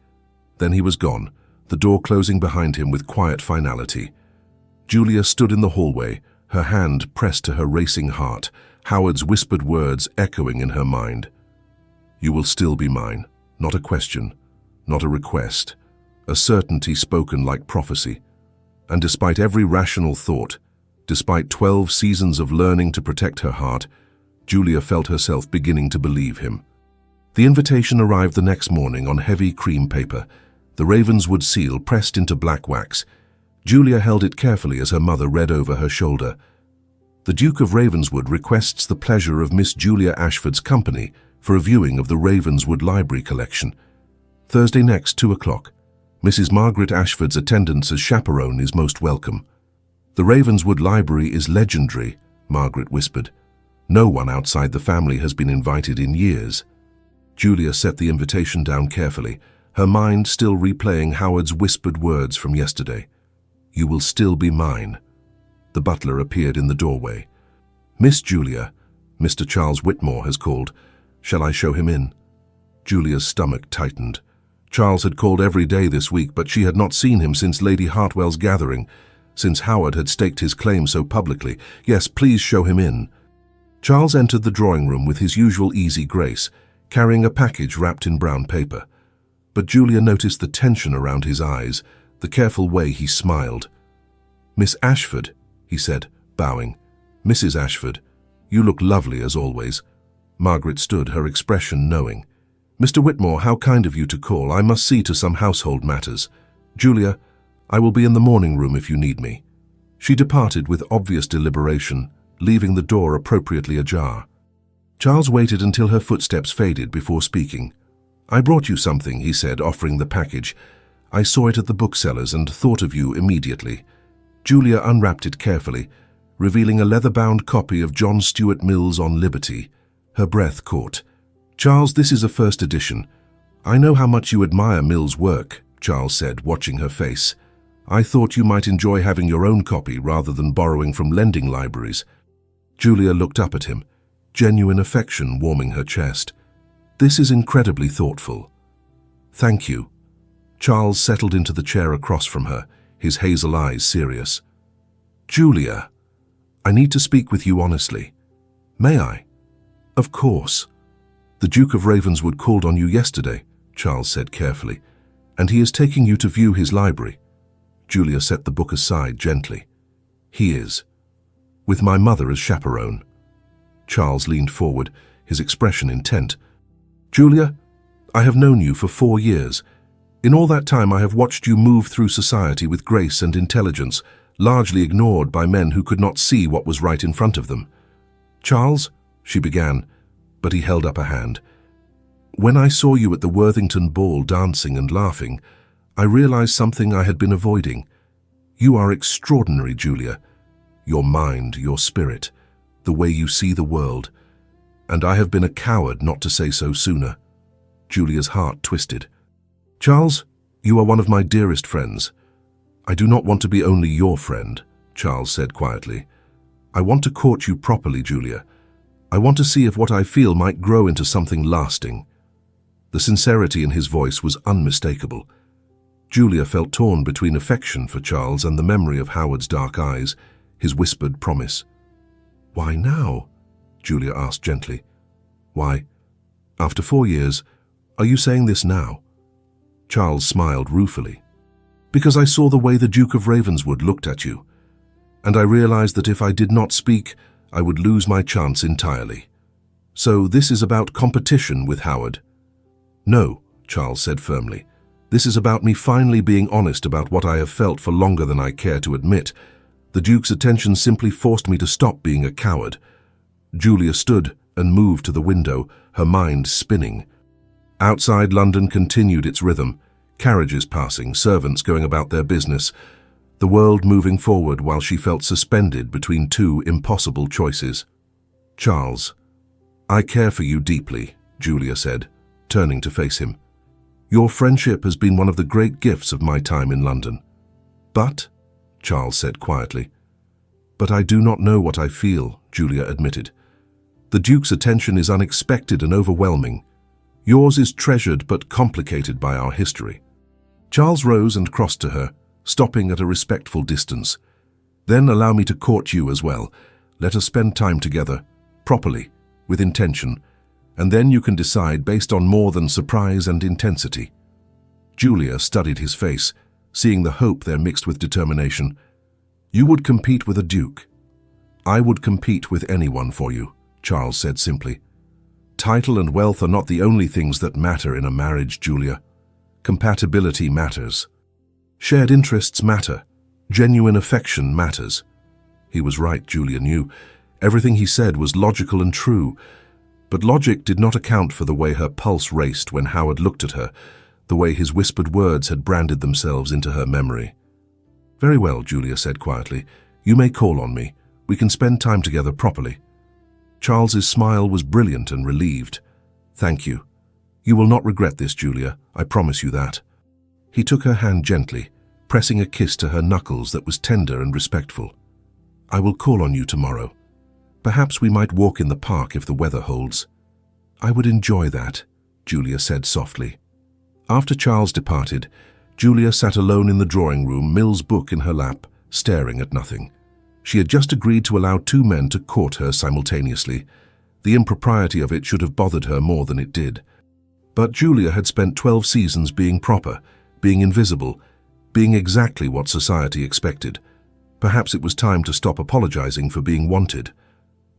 Then he was gone, the door closing behind him with quiet finality. Julia stood in the hallway, her hand pressed to her racing heart, Howard's whispered words echoing in her mind. You will still be mine, not a question, not a request, a certainty spoken like prophecy. And despite every rational thought, despite 12 seasons of learning to protect her heart, Julia felt herself beginning to believe him. The invitation arrived the next morning on heavy cream paper, the Ravenswood seal pressed into black wax. Julia held it carefully as her mother read over her shoulder. The Duke of Ravenswood requests the pleasure of Miss Julia Ashford's company for a viewing of the Ravenswood Library collection. Thursday next, 2 o'clock. Mrs. Margaret Ashford's attendance as chaperone is most welcome. The Ravenswood Library is legendary, Margaret whispered. No one outside the family has been invited in years. Julia set the invitation down carefully, her mind still replaying Howard's whispered words from yesterday. You will still be mine. The butler appeared in the doorway. Miss Julia, Mr. Charles Whitmore has called. Shall I show him in? Julia's stomach tightened. Charles had called every day this week, but she had not seen him since Lady Hartwell's gathering, since Howard had staked his claim so publicly. Yes, please show him in. Charles entered the drawing room with his usual easy grace, carrying a package wrapped in brown paper. But Julia noticed the tension around his eyes, the careful way he smiled. Miss Ashford, he said, bowing. Mrs. Ashford, you look lovely as always. Margaret stood, her expression knowing. Mr. Whitmore, how kind of you to call. I must see to some household matters. Julia, I will be in the morning room if you need me. She departed with obvious deliberation, leaving the door appropriately ajar. Charles waited until her footsteps faded before speaking. I brought you something, he said, offering the package. I saw it at the bookseller's and thought of you immediately. Julia unwrapped it carefully, revealing a leather-bound copy of John Stuart Mill's On Liberty. Her breath caught. Charles, this is a first edition. I know how much you admire Mill's work, Charles said, watching her face. I thought you might enjoy having your own copy rather than borrowing from lending libraries. Julia looked up at him, genuine affection warming her chest. This is incredibly thoughtful. Thank you. Charles settled into the chair across from her, his hazel eyes serious. Julia, I need to speak with you honestly. May I? Of course. The Duke of Ravenswood called on you yesterday, Charles said carefully, and he is taking you to view his library. Julia set the book aside gently. He is. With my mother as chaperone. Charles leaned forward, his expression intent. Julia, I have known you for 4 years. In all that time I have watched you move through society with grace and intelligence, largely ignored by men who could not see what was right in front of them. Charles, she began, but he held up a hand. When I saw you at the Worthington ball dancing and laughing, I realized something I had been avoiding. You are extraordinary, Julia. Your mind, your spirit, the way you see the world. And I have been a coward not to say so sooner. Julia's heart twisted. Charles, you are one of my dearest friends. I do not want to be only your friend, Charles said quietly. I want to court you properly, Julia. I want to see if what I feel might grow into something lasting. The sincerity in his voice was unmistakable. Julia felt torn between affection for Charles and the memory of Howard's dark eyes, his whispered promise. Why now? Julia asked gently. Why, after 4 years, are you saying this now? Charles smiled ruefully. Because I saw the way the Duke of Ravenswood looked at you, and I realized that if I did not speak, I would lose my chance entirely. So this is about competition with Howard? No, Charles said firmly. This is about me finally being honest about what I have felt for longer than I care to admit. The Duke's attention simply forced me to stop being a coward. Julia stood and moved to the window, her mind spinning. Outside London continued its rhythm, carriages passing, servants going about their business, the world moving forward while she felt suspended between 2 impossible choices. Charles, I care for you deeply, Julia said, turning to face him. Your friendship has been one of the great gifts of my time in London. But, Charles said quietly, but I do not know what I feel, Julia admitted. The Duke's attention is unexpected and overwhelming. Yours is treasured but complicated by our history. Charles rose and crossed to her, stopping at a respectful distance. Then allow me to court you as well. Let us spend time together, properly, with intention, and then you can decide based on more than surprise and intensity." Julia studied his face, seeing the hope there mixed with determination. "You would compete with a duke." "I would compete with anyone for you," Charles said simply. "Title and wealth are not the only things that matter in a marriage, Julia. Compatibility matters. Shared interests matter. Genuine affection matters." He was right, Julia knew. Everything he said was logical and true. But logic did not account for the way her pulse raced when Howard looked at her, the way his whispered words had branded themselves into her memory. "Very well," Julia said quietly. "You may call on me. We can spend time together properly." Charles's smile was brilliant and relieved. "Thank you. You will not regret this, Julia. I promise you that." He took her hand gently, pressing a kiss to her knuckles that was tender and respectful. "I will call on you tomorrow. Perhaps we might walk in the park if the weather holds." "I would enjoy that," Julia said softly. After Charles departed, Julia sat alone in the drawing room, Mill's book in her lap, staring at nothing. She had just agreed to allow two men to court her simultaneously. The impropriety of it should have bothered her more than it did. But Julia had spent 12 seasons being proper, being invisible, being exactly what society expected. Perhaps it was time to stop apologizing for being wanted.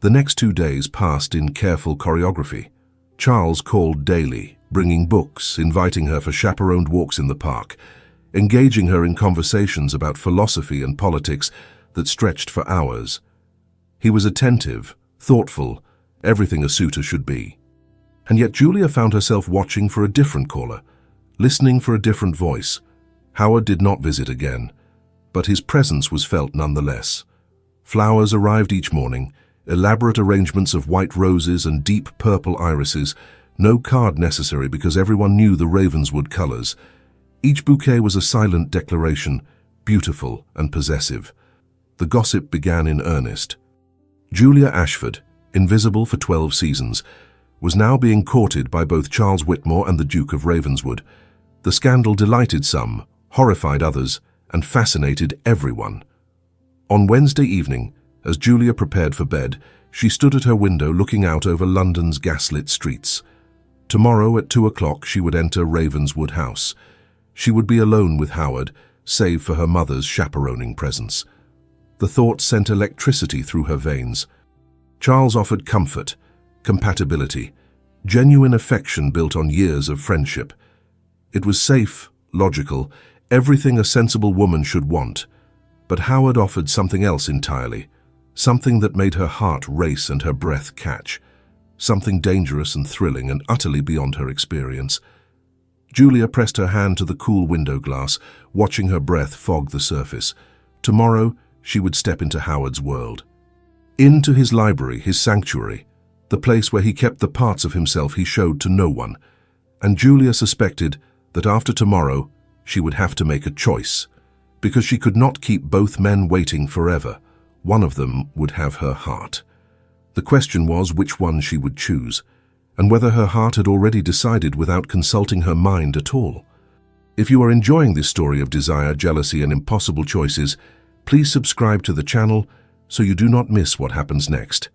The next 2 days passed in careful choreography. Charles called daily, bringing books, inviting her for chaperoned walks in the park, engaging her in conversations about philosophy and politics that stretched for hours. He was attentive, thoughtful, everything a suitor should be. And yet Julia found herself watching for a different caller, listening for a different voice. Howard did not visit again, but his presence was felt nonetheless. Flowers arrived each morning, elaborate arrangements of white roses and deep purple irises, no card necessary because everyone knew the Ravenswood colors. Each bouquet was a silent declaration, beautiful and possessive. The gossip began in earnest. Julia Ashford, invisible for 12 seasons, was now being courted by both Charles Whitmore and the Duke of Ravenswood. The scandal delighted some, horrified others, and fascinated everyone. On Wednesday evening, as Julia prepared for bed, she stood at her window looking out over London's gaslit streets. Tomorrow at 2 o'clock she would enter Ravenswood House. She would be alone with Howard, save for her mother's chaperoning presence. The thought sent electricity through her veins. Charles offered comfort, compatibility, genuine affection built on years of friendship. It was safe, logical, everything a sensible woman should want. But Howard offered something else entirely, something that made her heart race and her breath catch, something dangerous and thrilling and utterly beyond her experience. Julia pressed her hand to the cool window glass, watching her breath fog the surface. Tomorrow, she would step into Howard's world. Into his library, his sanctuary, the place where he kept the parts of himself he showed to no one. And Julia suspected that after tomorrow, she would have to make a choice, because she could not keep both men waiting forever. One of them would have her heart. The question was which one she would choose, and whether her heart had already decided without consulting her mind at all. If you are enjoying this story of desire, jealousy, and impossible choices, please subscribe to the channel so you do not miss what happens next.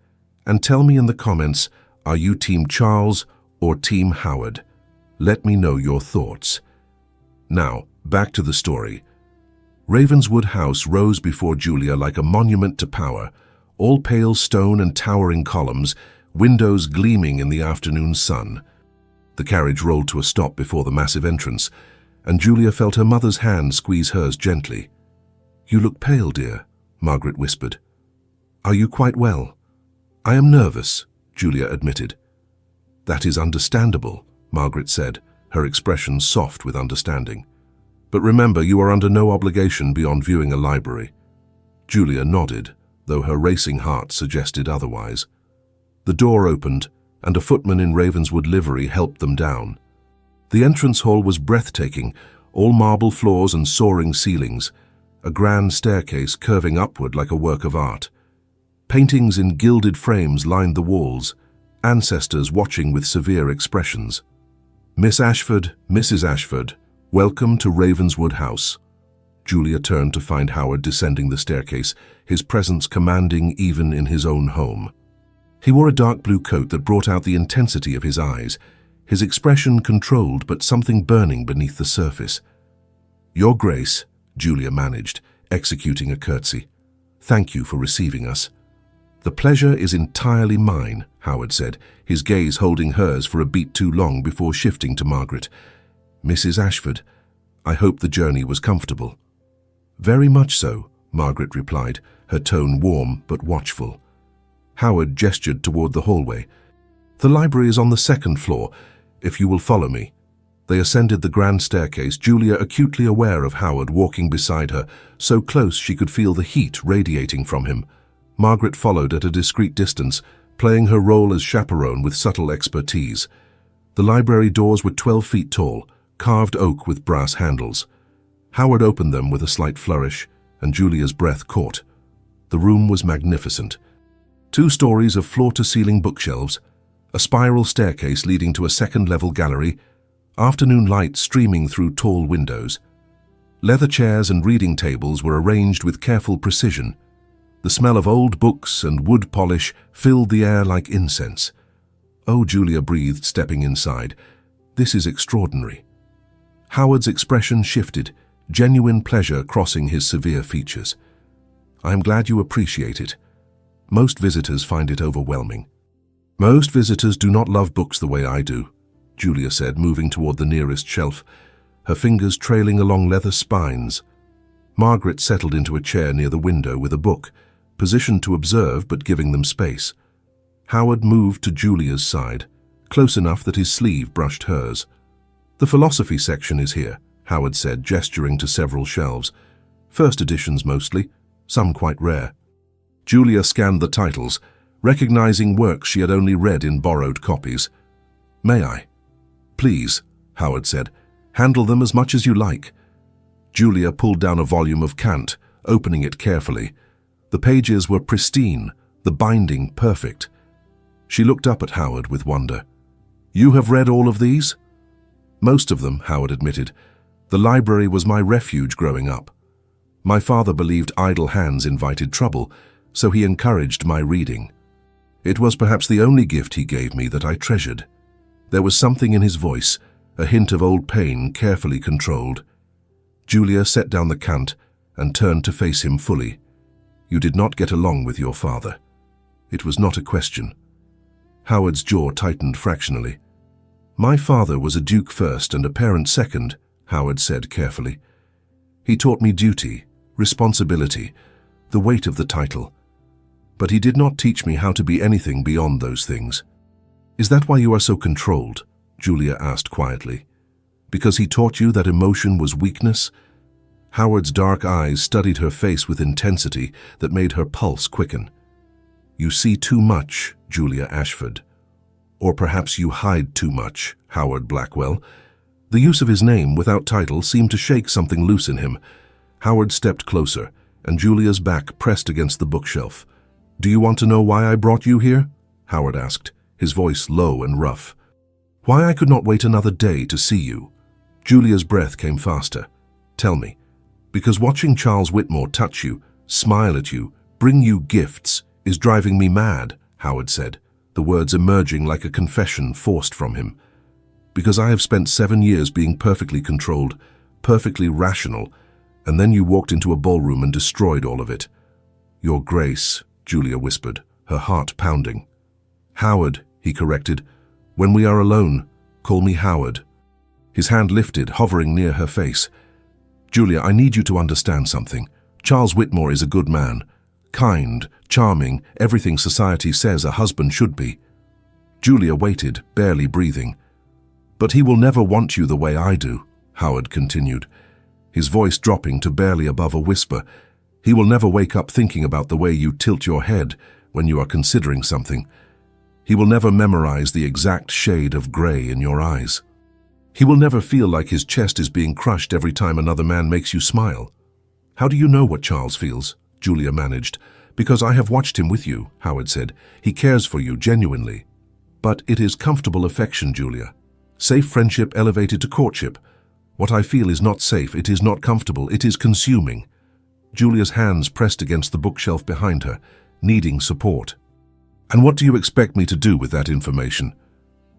And tell me in the comments, are you Team Charles or Team Howard? Let me know your thoughts. Now, back to the story. Ravenswood House rose before Julia like a monument to power, all pale stone and towering columns, windows gleaming in the afternoon sun. The carriage rolled to a stop before the massive entrance, and Julia felt her mother's hand squeeze hers gently. "You look pale, dear," Margaret whispered. "Are you quite well?" "I am nervous," Julia admitted. "That is understandable," Margaret said, her expression soft with understanding. "But remember, you are under no obligation beyond viewing a library." Julia nodded, though her racing heart suggested otherwise. The door opened, and a footman in Ravenswood livery helped them down. The entrance hall was breathtaking, all marble floors and soaring ceilings, a grand staircase curving upward like a work of art. Paintings in gilded frames lined the walls, ancestors watching with severe expressions. "Miss Ashford, Mrs. Ashford, welcome to Ravenswood House." Julia turned to find Howard descending the staircase, his presence commanding even in his own home. He wore a dark blue coat that brought out the intensity of his eyes, his expression controlled but something burning beneath the surface. "Your Grace," Julia managed, executing a curtsy. "Thank you for receiving us." "The pleasure is entirely mine," Howard said, his gaze holding hers for a beat too long before shifting to Margaret. "Mrs. Ashford, I hope the journey was comfortable." "Very much so," Margaret replied, her tone warm but watchful. Howard gestured toward the hallway. "The library is on the second floor, if you will follow me." They ascended the grand staircase, Julia acutely aware of Howard walking beside her, so close she could feel the heat radiating from him. Margaret followed at a discreet distance, playing her role as chaperone with subtle expertise. The library doors were 12 feet tall, carved oak with brass handles. Howard opened them with a slight flourish, and Julia's breath caught. The room was magnificent. 2 stories of floor-to-ceiling bookshelves, a spiral staircase leading to a second-level gallery, afternoon light streaming through tall windows. Leather chairs and reading tables were arranged with careful precision. The smell of old books and wood polish filled the air like incense. "Oh," Julia breathed, stepping inside. "This is extraordinary." Howard's expression shifted, genuine pleasure crossing his severe features. "I am glad you appreciate it. Most visitors find it overwhelming." "Most visitors do not love books the way I do," Julia said, moving toward the nearest shelf, her fingers trailing along leather spines. Margaret settled into a chair near the window with a book, positioned to observe but giving them space. Howard moved to Julia's side, close enough that his sleeve brushed hers. "The philosophy section is here," Howard said, gesturing to several shelves. "First editions mostly, some quite rare." Julia scanned the titles, recognizing works she had only read in borrowed copies. "May I?" "Please," Howard said. "Handle them as much as you like." Julia pulled down a volume of Kant, opening it carefully. The pages were pristine, the binding perfect. She looked up at Howard with wonder. "You have read all of these?" "Most of them," Howard admitted. "The library was my refuge growing up. My father believed idle hands invited trouble, so he encouraged my reading. It was perhaps the only gift he gave me that I treasured." There was something in his voice, a hint of old pain carefully controlled. Julia set down the Kant and turned to face him fully. "You did not get along with your father." It was not a question. Howard's jaw tightened fractionally. "My father was a duke first and a parent second," Howard said carefully. "He taught me duty, responsibility, the weight of the title. But he did not teach me how to be anything beyond those things." "Is that why you are so controlled?" Julia asked quietly. "Because he taught you that emotion was weakness?" Howard's dark eyes studied her face with intensity that made her pulse quicken. "You see too much, Julia Ashford. Or perhaps you hide too much, Howard Blackwell." The use of his name without title seemed to shake something loose in him. Howard stepped closer, and Julia's back pressed against the bookshelf. "Do you want to know why I brought you here?" Howard asked, his voice low and rough. "Why I could not wait another day to see you?" Julia's breath came faster. "Tell me." "Because watching Charles Whitmore touch you, smile at you, bring you gifts, is driving me mad," Howard said, the words emerging like a confession forced from him. "Because I have spent 7 years being perfectly controlled, perfectly rational, and then you walked into a ballroom and destroyed all of it." "Your Grace," Julia whispered, her heart pounding. "Howard," he corrected. "When we are alone, call me Howard." His hand lifted, hovering near her face. "Julia, I need you to understand something. Charles Whitmore is a good man. Kind, charming, everything society says a husband should be." Julia waited, barely breathing. "But he will never want you the way I do," Howard continued, his voice dropping to barely above a whisper. "He will never wake up thinking about the way you tilt your head when you are considering something. He will never memorize the exact shade of gray in your eyes. He will never feel like his chest is being crushed every time another man makes you smile." "How do you know what Charles feels?" Julia managed. "Because I have watched him with you," Howard said. "He cares for you genuinely." "But it is comfortable affection, Julia. Safe friendship elevated to courtship. What I feel is not safe, it is not comfortable, it is consuming. Julia's hands pressed against the bookshelf behind her, needing support. And what do you expect me to do with that information?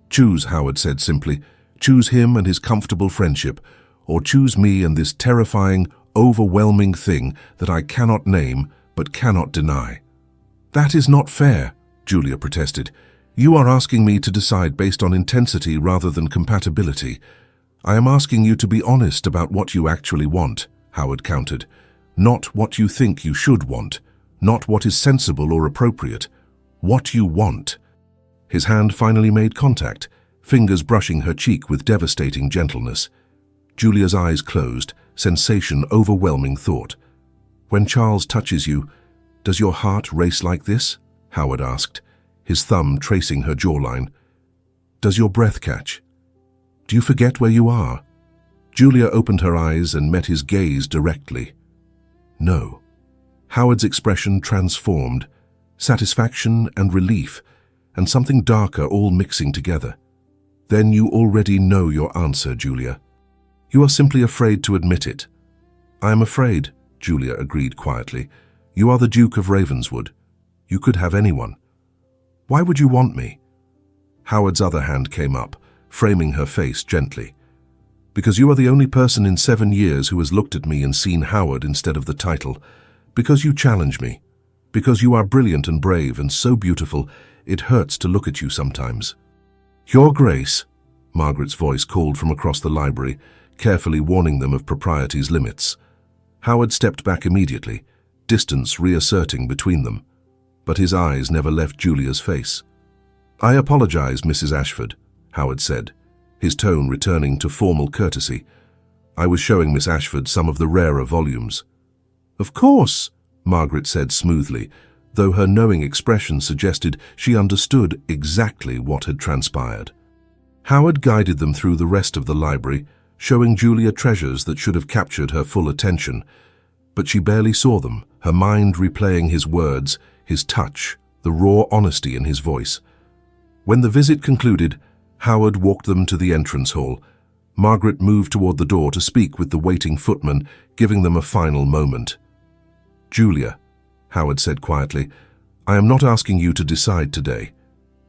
Choose, Howard said simply. Choose him and his comfortable friendship, or choose me and this terrifying, overwhelming thing that I cannot name but cannot deny. That is not fair, Julia protested. You are asking me to decide based on intensity rather than compatibility. I am asking you to be honest about what you actually want, Howard countered. Not what you think you should want, not what is sensible or appropriate. What you want. His hand finally made contact, fingers brushing her cheek with devastating gentleness. Julia's eyes closed, sensation overwhelming thought. When Charles touches you, does your heart race like this? Howard asked, his thumb tracing her jawline. Does your breath catch? Do you forget where you are? Julia opened her eyes and met his gaze directly. No. Howard's expression transformed, satisfaction and relief, and something darker all mixing together. Then you already know your answer, Julia. You are simply afraid to admit it. I am afraid, Julia agreed quietly. You are the Duke of Ravenswood. You could have anyone. Why would you want me? Howard's other hand came up, framing her face gently. Because you are the only person in 7 years who has looked at me and seen Howard instead of the title. Because you challenge me. Because you are brilliant and brave and so beautiful, it hurts to look at you sometimes. Your Grace, Margaret's voice called from across the library, carefully warning them of propriety's limits. Howard stepped back immediately, distance reasserting between them. But his eyes never left Julia's face. I apologize, Mrs. Ashford, Howard said, his tone returning to formal courtesy. I was showing Miss Ashford some of the rarer volumes. Of course, Margaret said smoothly, though her knowing expression suggested she understood exactly what had transpired. Howard guided them through the rest of the library, showing Julia treasures that should have captured her full attention. But she barely saw them, her mind replaying his words, his touch, the raw honesty in his voice. When the visit concluded, Howard walked them to the entrance hall. Margaret moved toward the door to speak with the waiting footman, giving them a final moment. Julia, Howard said quietly, I am not asking you to decide today.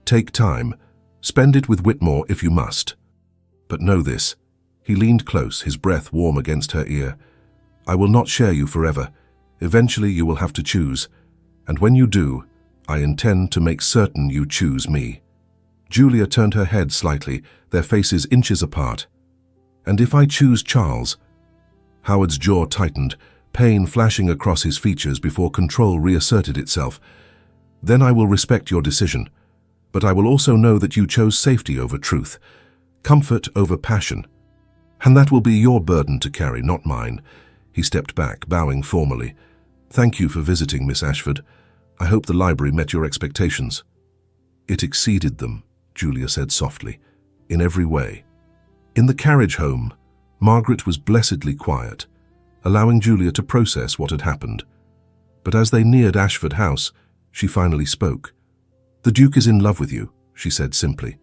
Take time. Spend it with Whitmore if you must. But know this. He leaned close, his breath warm against her ear. I will not share you forever. Eventually you will have to choose. And when you do, I intend to make certain you choose me. Julia turned her head slightly, their faces inches apart. And if I choose Charles? Howard's jaw tightened, pain flashing across his features before control reasserted itself. Then I will respect your decision. But I will also know that you chose safety over truth, comfort over passion. And that will be your burden to carry, not mine. He stepped back, bowing formally. Thank you for visiting, Miss Ashford. I hope the library met your expectations. It exceeded them, Julia said softly, in every way. In the carriage home, Margaret was blessedly quiet, allowing Julia to process what had happened. But as they neared Ashford House, she finally spoke. The Duke is in love with you, she said simply.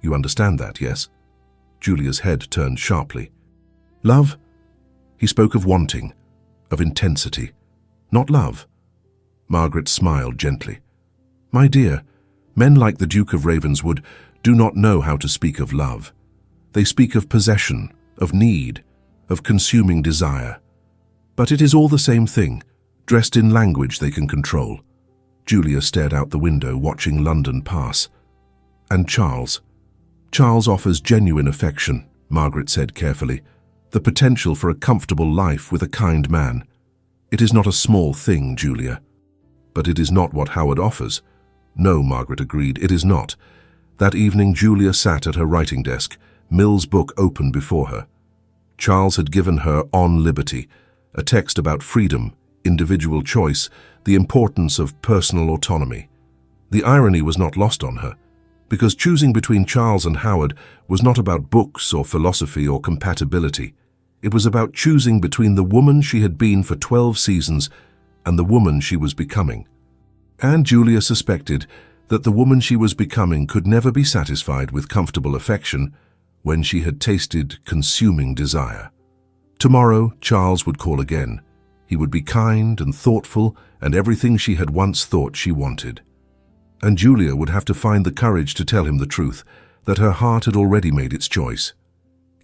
You understand that, yes? Julia's head turned sharply. Love? He spoke of wanting, of intensity, not love. Margaret smiled gently. My dear, men like the Duke of Ravenswood do not know how to speak of love. They speak of possession, of need, of consuming desire. But it is all the same thing, dressed in language they can control. Julia stared out the window, watching London pass. And Charles. Charles offers genuine affection, Margaret said carefully, the potential for a comfortable life with a kind man. It is not a small thing, Julia. But it is not what Howard offers. No, Margaret agreed, it is not. That evening Julia sat at her writing desk, Mill's book open before her. Charles had given her On Liberty, a text about freedom, individual choice, the importance of personal autonomy. The irony was not lost on her, because choosing between Charles and Howard was not about books or philosophy or compatibility. It was about choosing between the woman she had been for 12 seasons and the woman she was becoming. And Julia suspected that the woman she was becoming could never be satisfied with comfortable affection when she had tasted consuming desire. Tomorrow, Charles would call again. He would be kind and thoughtful and everything she had once thought she wanted. And Julia would have to find the courage to tell him the truth, that her heart had already made its choice,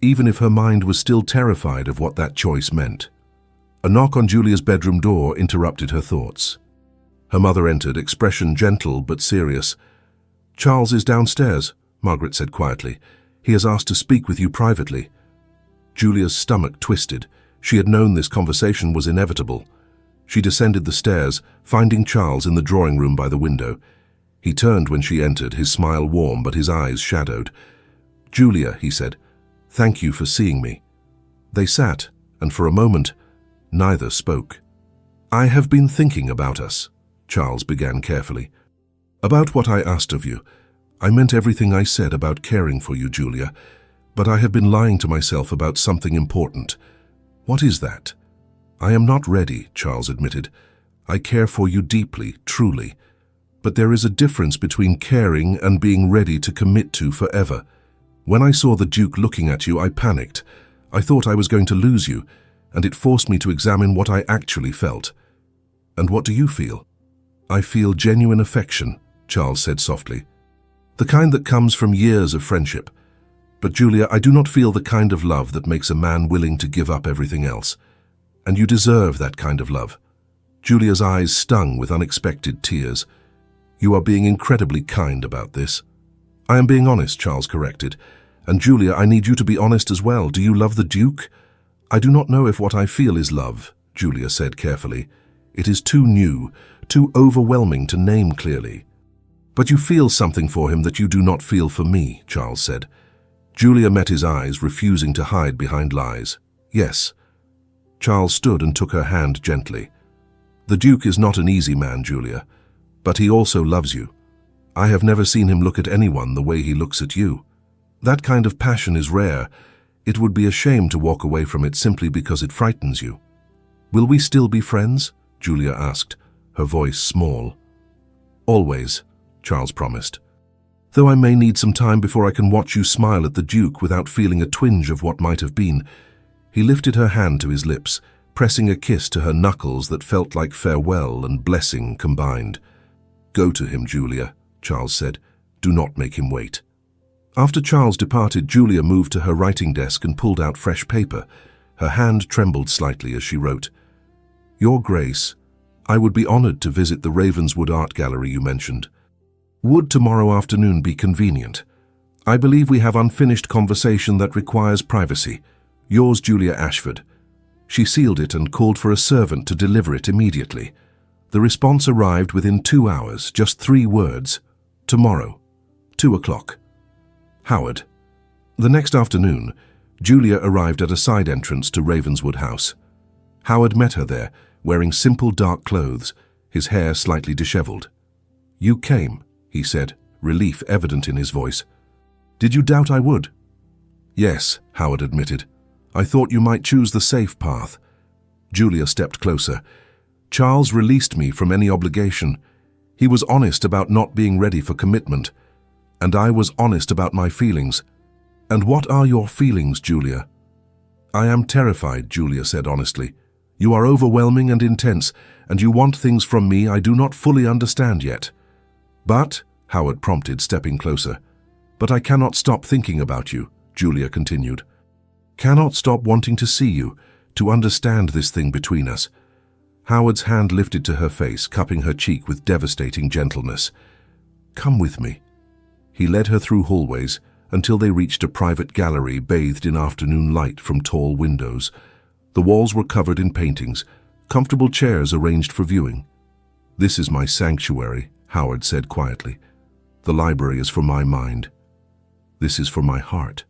even if her mind was still terrified of what that choice meant. A knock on Julia's bedroom door interrupted her thoughts. Her mother entered, expression gentle but serious. "Charles is downstairs," Margaret said quietly. "He has asked to speak with you privately." Julia's stomach twisted. She had known this conversation was inevitable. She descended the stairs, finding Charles in the drawing room by the window. He turned when she entered, his smile warm but his eyes shadowed. "Julia," he said, "thank you for seeing me." They sat, and for a moment, neither spoke. "I have been thinking about us," Charles began carefully. "About what I asked of you. I meant everything I said about caring for you, Julia, but I have been lying to myself about something important. What is that?" "I am not ready," Charles admitted. "I care for you deeply, truly. But there is a difference between caring and being ready to commit to forever. When I saw the Duke looking at you, I panicked. I thought I was going to lose you, and it forced me to examine what I actually felt." "And what do you feel?" "I feel genuine affection," Charles said softly. "The kind that comes from years of friendship. But Julia, I do not feel the kind of love that makes a man willing to give up everything else. And you deserve that kind of love." Julia's eyes stung with unexpected tears. "You are being incredibly kind about this." "I am being honest," Charles corrected. "And Julia, I need you to be honest as well. Do you love the Duke?" "I do not know if what I feel is love," Julia said carefully. "It is too new, too overwhelming to name clearly." "But you feel something for him that you do not feel for me," Charles said. Julia met his eyes, refusing to hide behind lies. "Yes." Charles stood and took her hand gently. "The Duke is not an easy man, Julia, but he also loves you. I have never seen him look at anyone the way he looks at you. That kind of passion is rare. It would be a shame to walk away from it simply because it frightens you." "Will we still be friends?" Julia asked, her voice small. "Always," Charles promised. "Though I may need some time before I can watch you smile at the Duke without feeling a twinge of what might have been." He lifted her hand to his lips, pressing a kiss to her knuckles that felt like farewell and blessing combined. "Go to him, Julia," Charles said. "Do not make him wait." After Charles departed, Julia moved to her writing desk and pulled out fresh paper. Her hand trembled slightly as she wrote, "Your Grace, I would be honored to visit the Ravenswood art gallery you mentioned. Would tomorrow afternoon be convenient? I believe we have unfinished conversation that requires privacy. Yours, Julia Ashford." She sealed it and called for a servant to deliver it immediately. The response arrived within 2 hours, just 3 words. "Tomorrow, 2 o'clock. Howard." The next afternoon, Julia arrived at a side entrance to Ravenswood House. Howard met her there, wearing simple dark clothes, his hair slightly disheveled. "You came," he said, relief evident in his voice. "Did you doubt I would?" "Yes," Howard admitted. "I thought you might choose the safe path." Julia stepped closer. "Charles released me from any obligation. He was honest about not being ready for commitment. And I was honest about my feelings." "And what are your feelings, Julia?" "I am terrified," Julia said honestly. "You are overwhelming and intense, and you want things from me I do not fully understand yet." "But," Howard prompted, stepping closer. "But I cannot stop thinking about you," Julia continued. "Cannot stop wanting to see you, to understand this thing between us." Howard's hand lifted to her face, cupping her cheek with devastating gentleness. "Come with me." He led her through hallways until they reached a private gallery bathed in afternoon light from tall windows. The walls were covered in paintings, comfortable chairs arranged for viewing. "This is my sanctuary," Howard said quietly. "The library is for my mind. This is for my heart."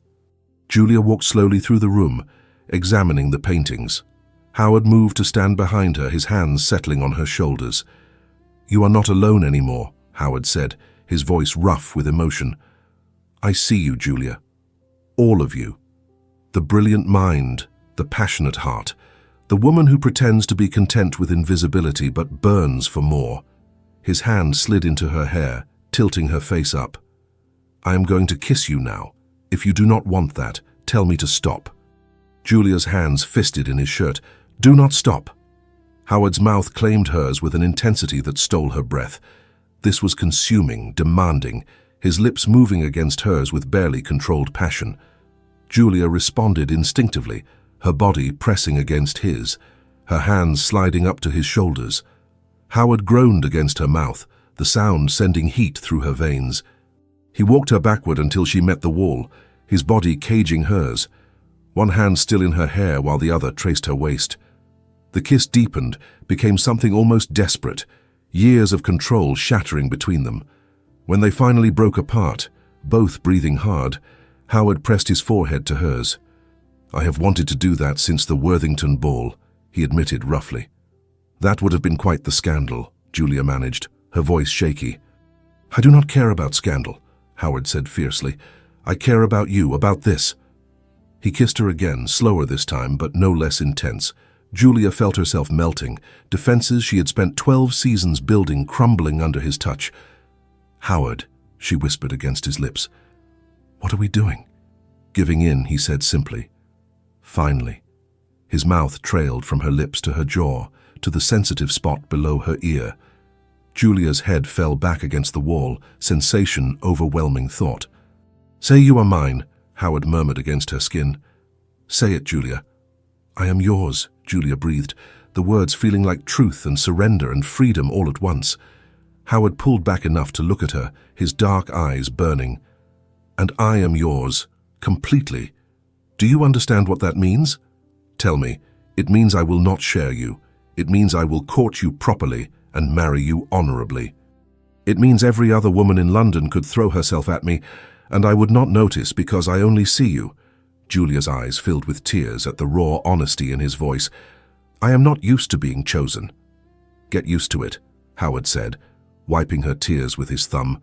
Julia walked slowly through the room, examining the paintings. Howard moved to stand behind her, his hands settling on her shoulders. "You are not alone anymore," Howard said, his voice rough with emotion. "I see you, Julia. All of you. The brilliant mind, the passionate heart, the woman who pretends to be content with invisibility but burns for more." His hand slid into her hair, tilting her face up. "I am going to kiss you now, If you do not want that, tell me to stop. Julia's hands fisted in his shirt. Do not stop. Howard's mouth claimed hers with an intensity that stole her breath. This was consuming, demanding, his lips moving against hers with barely controlled passion. Julia responded instinctively, her body pressing against his, her hands sliding up to his shoulders. Howard groaned against her mouth, the sound sending heat through her veins. He walked her backward until she met the wall, his body caging hers, one hand still in her hair while the other traced her waist. The kiss deepened, became something almost desperate, years of control shattering between them. When they finally broke apart, both breathing hard, Howard pressed his forehead to hers. I have wanted to do that since the Worthington ball, he admitted roughly. That would have been quite the scandal, Julia managed, her voice shaky. I do not care about scandal, Howard said fiercely. I care about you, about this. He kissed her again, slower this time, but no less intense. Julia felt herself melting, defenses she had spent 12 seasons building crumbling under his touch. Howard, she whispered against his lips. What are we doing? Giving in, he said simply. Finally. His mouth trailed from her lips to her jaw, to the sensitive spot below her ear. Julia's head fell back against the wall, sensation overwhelming thought. Say you are mine, Howard murmured against her skin. Say it, Julia. I am yours, Julia breathed, the words feeling like truth and surrender and freedom all at once. Howard pulled back enough to look at her, his dark eyes burning. And I am yours, completely. Do you understand what that means? Tell me. It means I will not share you. It means I will court you properly and marry you honorably. It means every other woman in London could throw herself at me, and I would not notice because I only see you. Julia's eyes filled with tears at the raw honesty in his voice. I am not used to being chosen. Get used to it, Howard said, wiping her tears with his thumb.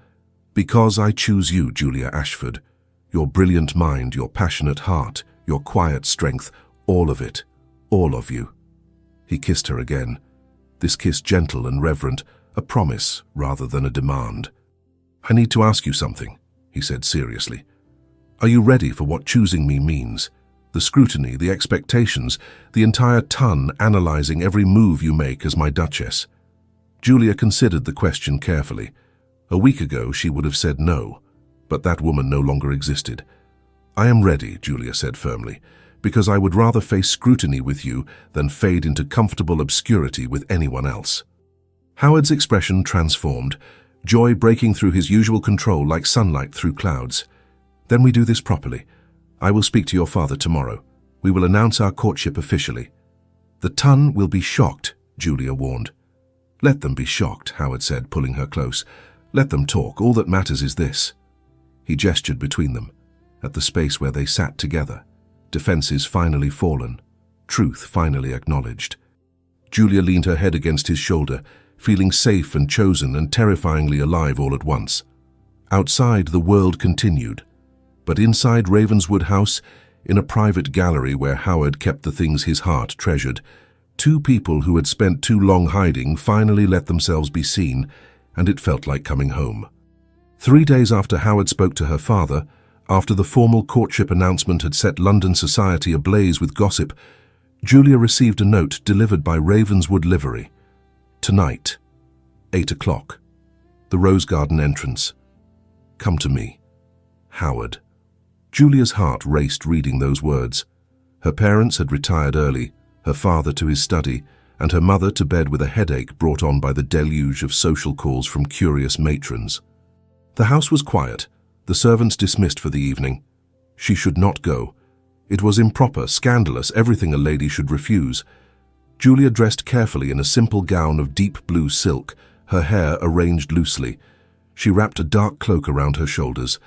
Because I choose you, Julia Ashford. Your brilliant mind, your passionate heart, your quiet strength, all of it, all of you. He kissed her again, this kiss gentle and reverent, a promise rather than a demand. I need to ask you something, he said seriously. Are you ready for what choosing me means? The scrutiny, the expectations, the entire ton analyzing every move you make as my Duchess. Julia considered the question carefully. A week ago she would have said no, but that woman no longer existed. I am ready, Julia said firmly, because I would rather face scrutiny with you than fade into comfortable obscurity with anyone else. Howard's expression transformed, joy breaking through his usual control like sunlight through clouds. Then we do this properly. I will speak to your father tomorrow. We will announce our courtship officially. The ton will be shocked, Julia warned. Let them be shocked, Howard said, pulling her close. Let them talk. All that matters is this. He gestured between them, at the space where they sat together. Defenses finally fallen, truth finally acknowledged. Julia leaned her head against his shoulder, feeling safe and chosen and terrifyingly alive all at once. Outside, the world continued. But inside Ravenswood House, in a private gallery where Howard kept the things his heart treasured, two people who had spent too long hiding finally let themselves be seen, and it felt like coming home. 3 days after Howard spoke to her father, after the formal courtship announcement had set London society ablaze with gossip, Julia received a note delivered by Ravenswood livery. Tonight, 8 o'clock. The Rose Garden entrance. Come to me. Howard. Julia's heart raced reading those words. Her parents had retired early, her father to his study, and her mother to bed with a headache brought on by the deluge of social calls from curious matrons. The house was quiet, the servants dismissed for the evening. She should not go. It was improper, scandalous, everything a lady should refuse. Julia dressed carefully in a simple gown of deep blue silk, her hair arranged loosely. She wrapped a dark cloak around her shoulders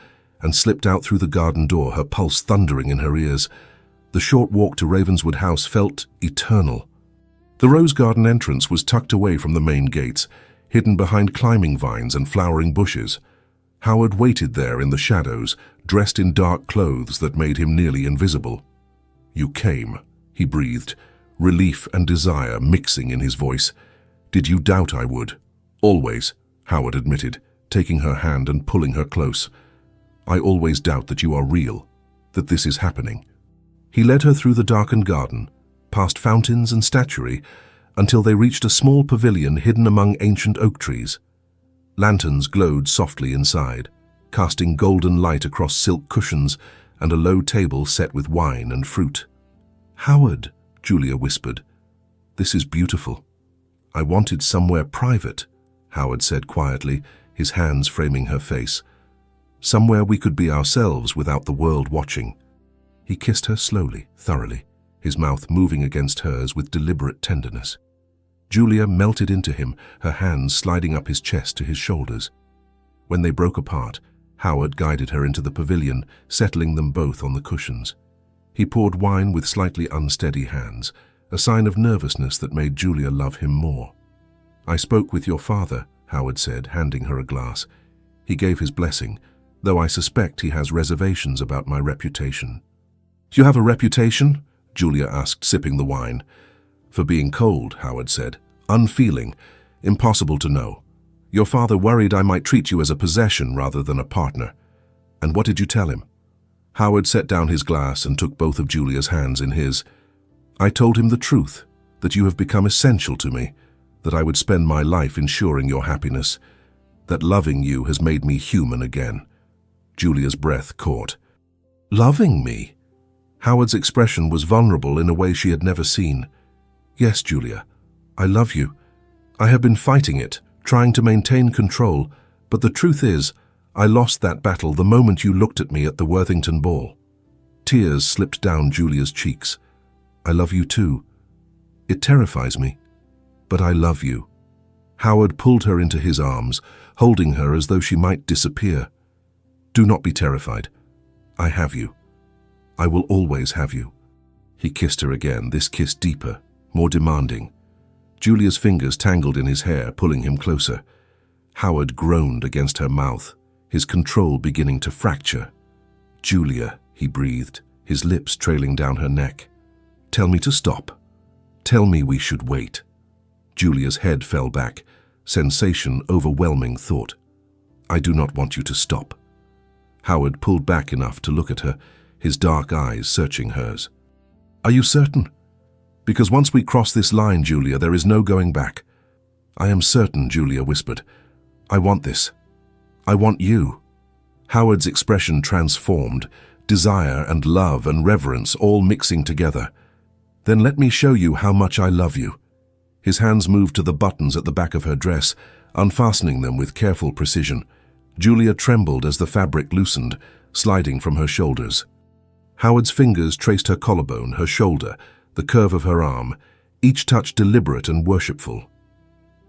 and slipped out through the garden door, her pulse thundering in her ears. The short walk to Ravenswood House felt eternal. The Rose Garden entrance was tucked away from the main gates, hidden behind climbing vines and flowering bushes. Howard waited there in the shadows, dressed in dark clothes that made him nearly invisible. You came, he breathed, relief and desire mixing in his voice. Did you doubt I would? Always, Howard admitted, taking her hand and pulling her close. I always doubt that you are real, that this is happening. He led her through the darkened garden, past fountains and statuary, until they reached a small pavilion hidden among ancient oak trees. Lanterns glowed softly inside, casting golden light across silk cushions and a low table set with wine and fruit. "Howard," Julia whispered, "this is beautiful." "I wanted somewhere private," Howard said quietly, his hands framing her face. "Somewhere we could be ourselves without the world watching." He kissed her slowly, thoroughly, his mouth moving against hers with deliberate tenderness. Julia melted into him, her hands sliding up his chest to his shoulders. When they broke apart, Howard guided her into the pavilion, settling them both on the cushions. He poured wine with slightly unsteady hands, a sign of nervousness that made Julia love him more. "I spoke with your father," Howard said, handing her a glass. "He gave his blessing, though I suspect he has reservations about my reputation." "You have a reputation?" Julia asked, sipping the wine. "For being cold," Howard said. "Unfeeling. Impossible to know. Your father worried I might treat you as a possession rather than a partner. And what did you tell him?" Howard set down his glass and took both of Julia's hands in his. "I told him the truth, that you have become essential to me, that I would spend my life ensuring your happiness, that loving you has made me human again." Julia's breath caught. "Loving me?" Howard's expression was vulnerable in a way she had never seen. "Yes, Julia, I love you. I have been fighting it, trying to maintain control, but the truth is, I lost that battle the moment you looked at me at the Worthington ball." Tears slipped down Julia's cheeks. "I love you too. It terrifies me, but I love you." Howard pulled her into his arms, holding her as though she might disappear. "Do not be terrified. I have you. I will always have you." He kissed her again, this kiss deeper, more demanding. Julia's fingers tangled in his hair, pulling him closer. Howard groaned against her mouth, his control beginning to fracture. "Julia," he breathed, his lips trailing down her neck. "Tell me to stop. Tell me we should wait." Julia's head fell back, sensation overwhelming thought. "I do not want you to stop." Howard pulled back enough to look at her, his dark eyes searching hers. "Are you certain? Because once we cross this line, Julia, there is no going back." "I am certain," Julia whispered. "I want this. I want you." Howard's expression transformed, desire and love and reverence all mixing together. "Then let me show you how much I love you." His hands moved to the buttons at the back of her dress, unfastening them with careful precision. Julia trembled as the fabric loosened, sliding from her shoulders. Howard's fingers traced her collarbone, her shoulder, the curve of her arm, each touch deliberate and worshipful.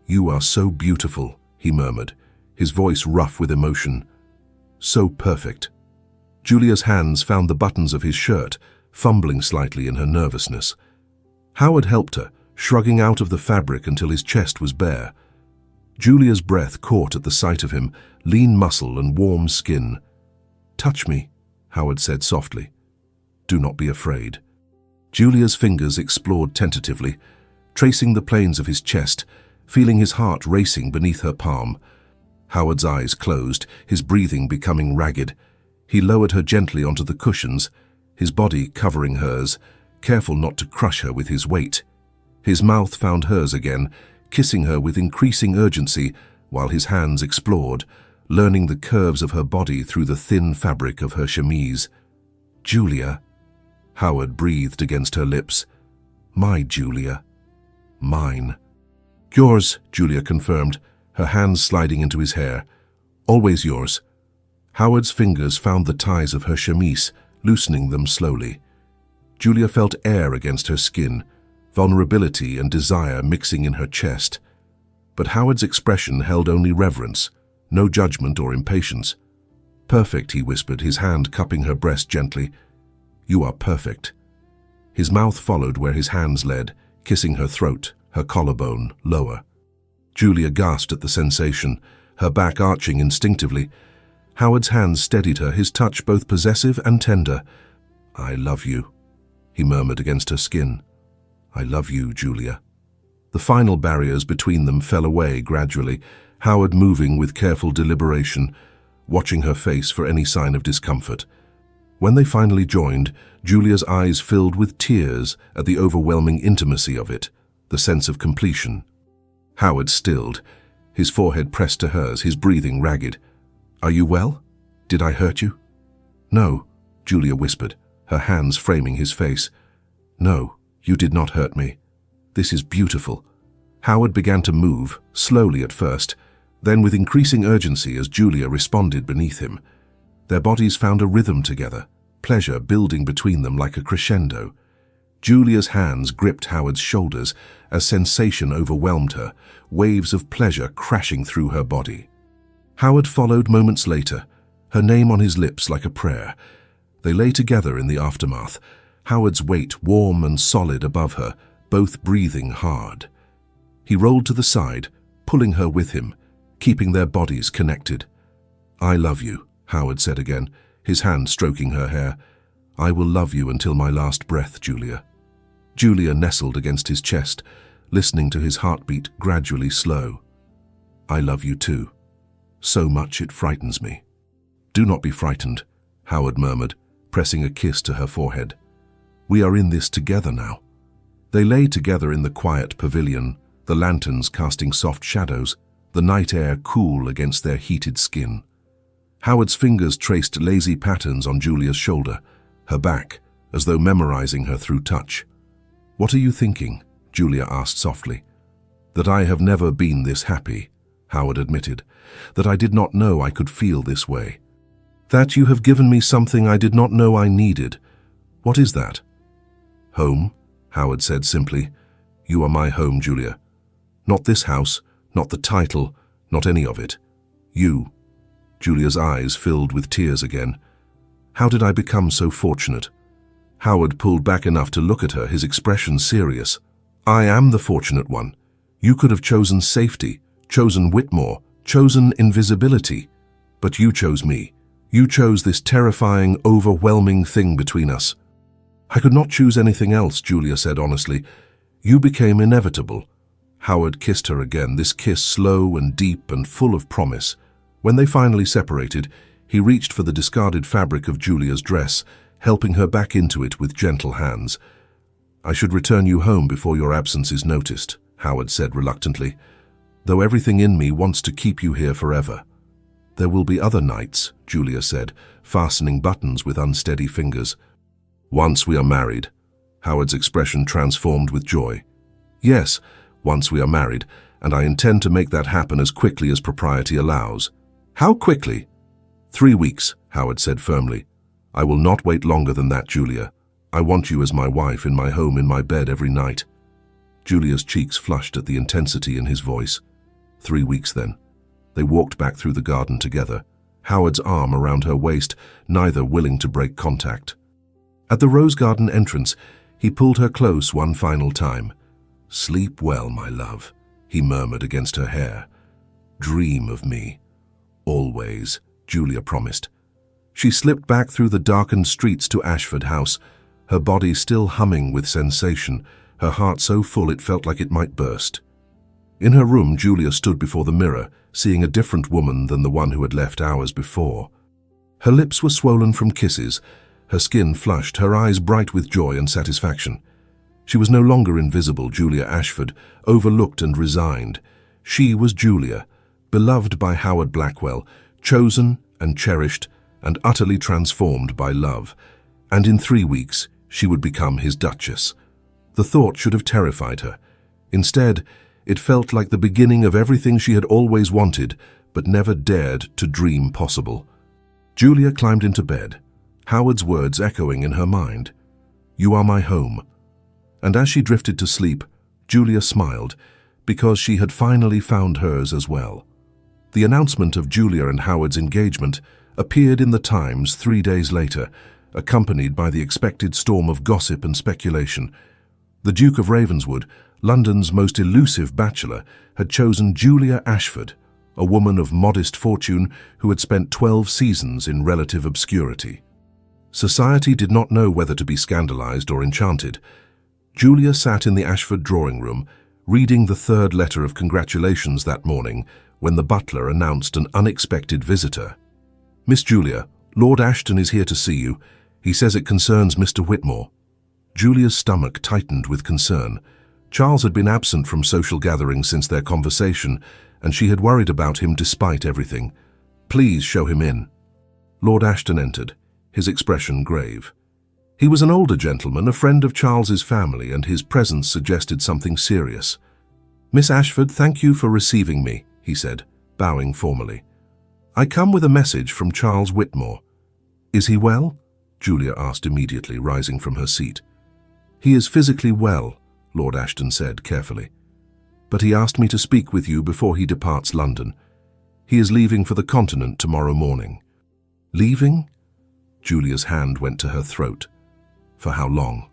"You are so beautiful," he murmured, his voice rough with emotion. "So perfect." Julia's hands found the buttons of his shirt, fumbling slightly in her nervousness. Howard helped her, shrugging out of the fabric until his chest was bare. Julia's breath caught at the sight of him, lean muscle and warm skin. "Touch me," Howard said softly. "Do not be afraid." Julia's fingers explored tentatively, tracing the planes of his chest, feeling his heart racing beneath her palm. Howard's eyes closed, his breathing becoming ragged. He lowered her gently onto the cushions, his body covering hers, careful not to crush her with his weight. His mouth found hers again, kissing her with increasing urgency while his hands explored, learning the curves of her body through the thin fabric of her chemise. "Julia," Howard breathed against her lips. "My Julia. Mine." "Yours," Julia confirmed, her hands sliding into his hair. "Always yours." Howard's fingers found the ties of her chemise, loosening them slowly. Julia felt air against her skin, vulnerability and desire mixing in her chest. But Howard's expression held only reverence, no judgment or impatience. "Perfect," he whispered, his hand cupping her breast gently. "You are perfect." His mouth followed where his hands led, kissing her throat, her collarbone, lower. Julia gasped at the sensation, her back arching instinctively. Howard's hands steadied her, his touch both possessive and tender. "I love you," he murmured against her skin. "I love you, Julia." The final barriers between them fell away gradually, Howard moving with careful deliberation, watching her face for any sign of discomfort. When they finally joined, Julia's eyes filled with tears at the overwhelming intimacy of it, the sense of completion. Howard stilled, his forehead pressed to hers, his breathing ragged. "Are you well? Did I hurt you?" "No," Julia whispered, her hands framing his face. "No, you did not hurt me. This is beautiful." Howard began to move, slowly at first, then with increasing urgency as Julia responded beneath him. Their bodies found a rhythm together, pleasure building between them like a crescendo. Julia's hands gripped Howard's shoulders as sensation overwhelmed her, waves of pleasure crashing through her body. Howard followed moments later, her name on his lips like a prayer. They lay together in the aftermath, Howard's weight warm and solid above her, both breathing hard. He rolled to the side, pulling her with him, keeping their bodies connected. "I love you," Howard said again, his hand stroking her hair. "I will love you until my last breath, Julia." Julia nestled against his chest, listening to his heartbeat gradually slow. "I love you too. So much it frightens me." "Do not be frightened," Howard murmured, pressing a kiss to her forehead. "We are in this together now." They lay together in the quiet pavilion, the lanterns casting soft shadows, the night air cool against their heated skin. Howard's fingers traced lazy patterns on Julia's shoulder, her back, as though memorizing her through touch. "What are you thinking?" Julia asked softly. "That I have never been this happy," Howard admitted. "That I did not know I could feel this way. That you have given me something I did not know I needed. What is that?" "Home," Howard said simply. "You are my home, Julia. Not this house, not the title, not any of it. You." Julia's eyes filled with tears again. "How did I become so fortunate?" Howard pulled back enough to look at her, his expression serious. "I am the fortunate one. You could have chosen safety, chosen Whitmore, chosen invisibility. But you chose me. You chose this terrifying, overwhelming thing between us." "I could not choose anything else," Julia said honestly. "You became inevitable." Howard kissed her again, this kiss slow and deep and full of promise. When they finally separated, he reached for the discarded fabric of Julia's dress, helping her back into it with gentle hands. "I should return you home before your absence is noticed," Howard said reluctantly, "though everything in me wants to keep you here forever." "There will be other nights," Julia said, fastening buttons with unsteady fingers. "Once we are married." Howard's expression transformed with joy. "Yes, once we are married, and I intend to make that happen as quickly as propriety allows." "How quickly?" 3 weeks, Howard said firmly. "I will not wait longer than that, Julia. I want you as my wife, in my home, in my bed every night." Julia's cheeks flushed at the intensity in his voice. 3 weeks then. They walked back through the garden together, Howard's arm around her waist, neither willing to break contact. At the rose garden entrance, he pulled her close one final time. "Sleep well, my love," he murmured against her hair. "Dream of me. Always," Julia promised. She slipped back through the darkened streets to Ashford House, her body still humming with sensation, her heart so full it felt like it might burst. In her room, Julia stood before the mirror, seeing a different woman than the one who had left hours before. Her lips were swollen from kisses, her skin flushed, her eyes bright with joy and satisfaction. She was no longer invisible Julia Ashford, overlooked and resigned. She was Julia, beloved by Howard Blackwell, chosen and cherished and utterly transformed by love. And in 3 weeks, she would become his Duchess. The thought should have terrified her. Instead, it felt like the beginning of everything she had always wanted, but never dared to dream possible. Julia climbed into bed, Howard's words echoing in her mind. "You are my home." And as she drifted to sleep, Julia smiled, because she had finally found hers as well. The announcement of Julia and Howard's engagement appeared in the Times 3 days later, accompanied by the expected storm of gossip and speculation. The Duke of Ravenswood, London's most elusive bachelor, had chosen Julia Ashford, a woman of modest fortune who had spent 12 seasons in relative obscurity. Society did not know whether to be scandalized or enchanted. Julia sat in the Ashford drawing room, reading the 3rd letter of congratulations that morning when the butler announced an unexpected visitor. "Miss Julia, Lord Ashton is here to see you. He says it concerns Mr. Whitmore. Julia's stomach tightened with concern. Charles had been absent from social gatherings since their conversation, and she had worried about him despite everything. Please show him in. Lord Ashton entered, his expression grave. He was an older gentleman, a friend of Charles's family, and his presence suggested something serious. Miss Ashford, thank you for receiving me, he said, bowing formally. I come with a message from Charles Whitmore. Is he well? Julia asked immediately, rising from her seat. He is physically well, Lord Ashton said carefully. But he asked me to speak with you before he departs London. He is leaving for the continent tomorrow morning. Leaving? Julia's hand went to her throat. For how long?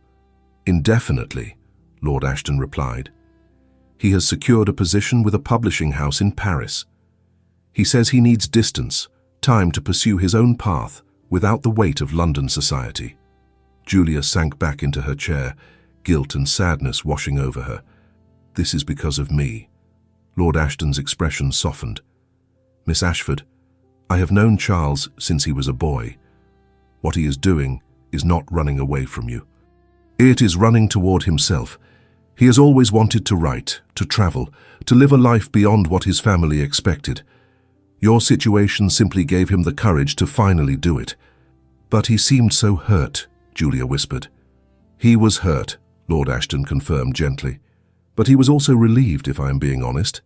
Indefinitely, Lord Ashton replied. He has secured a position with a publishing house in Paris. He says he needs distance, time to pursue his own path without the weight of London society. Julia sank back into her chair, guilt and sadness washing over her. This is because of me. Lord Ashton's expression softened. Miss Ashford, I have known Charles since he was a boy. What he is doing is not running away from you. It is running toward himself. He has always wanted to write, to travel, to live a life beyond what his family expected. Your situation simply gave him the courage to finally do it. But he seemed so hurt, Julia whispered. He was hurt, Lord Ashton confirmed gently. But he was also relieved, if I am being honest.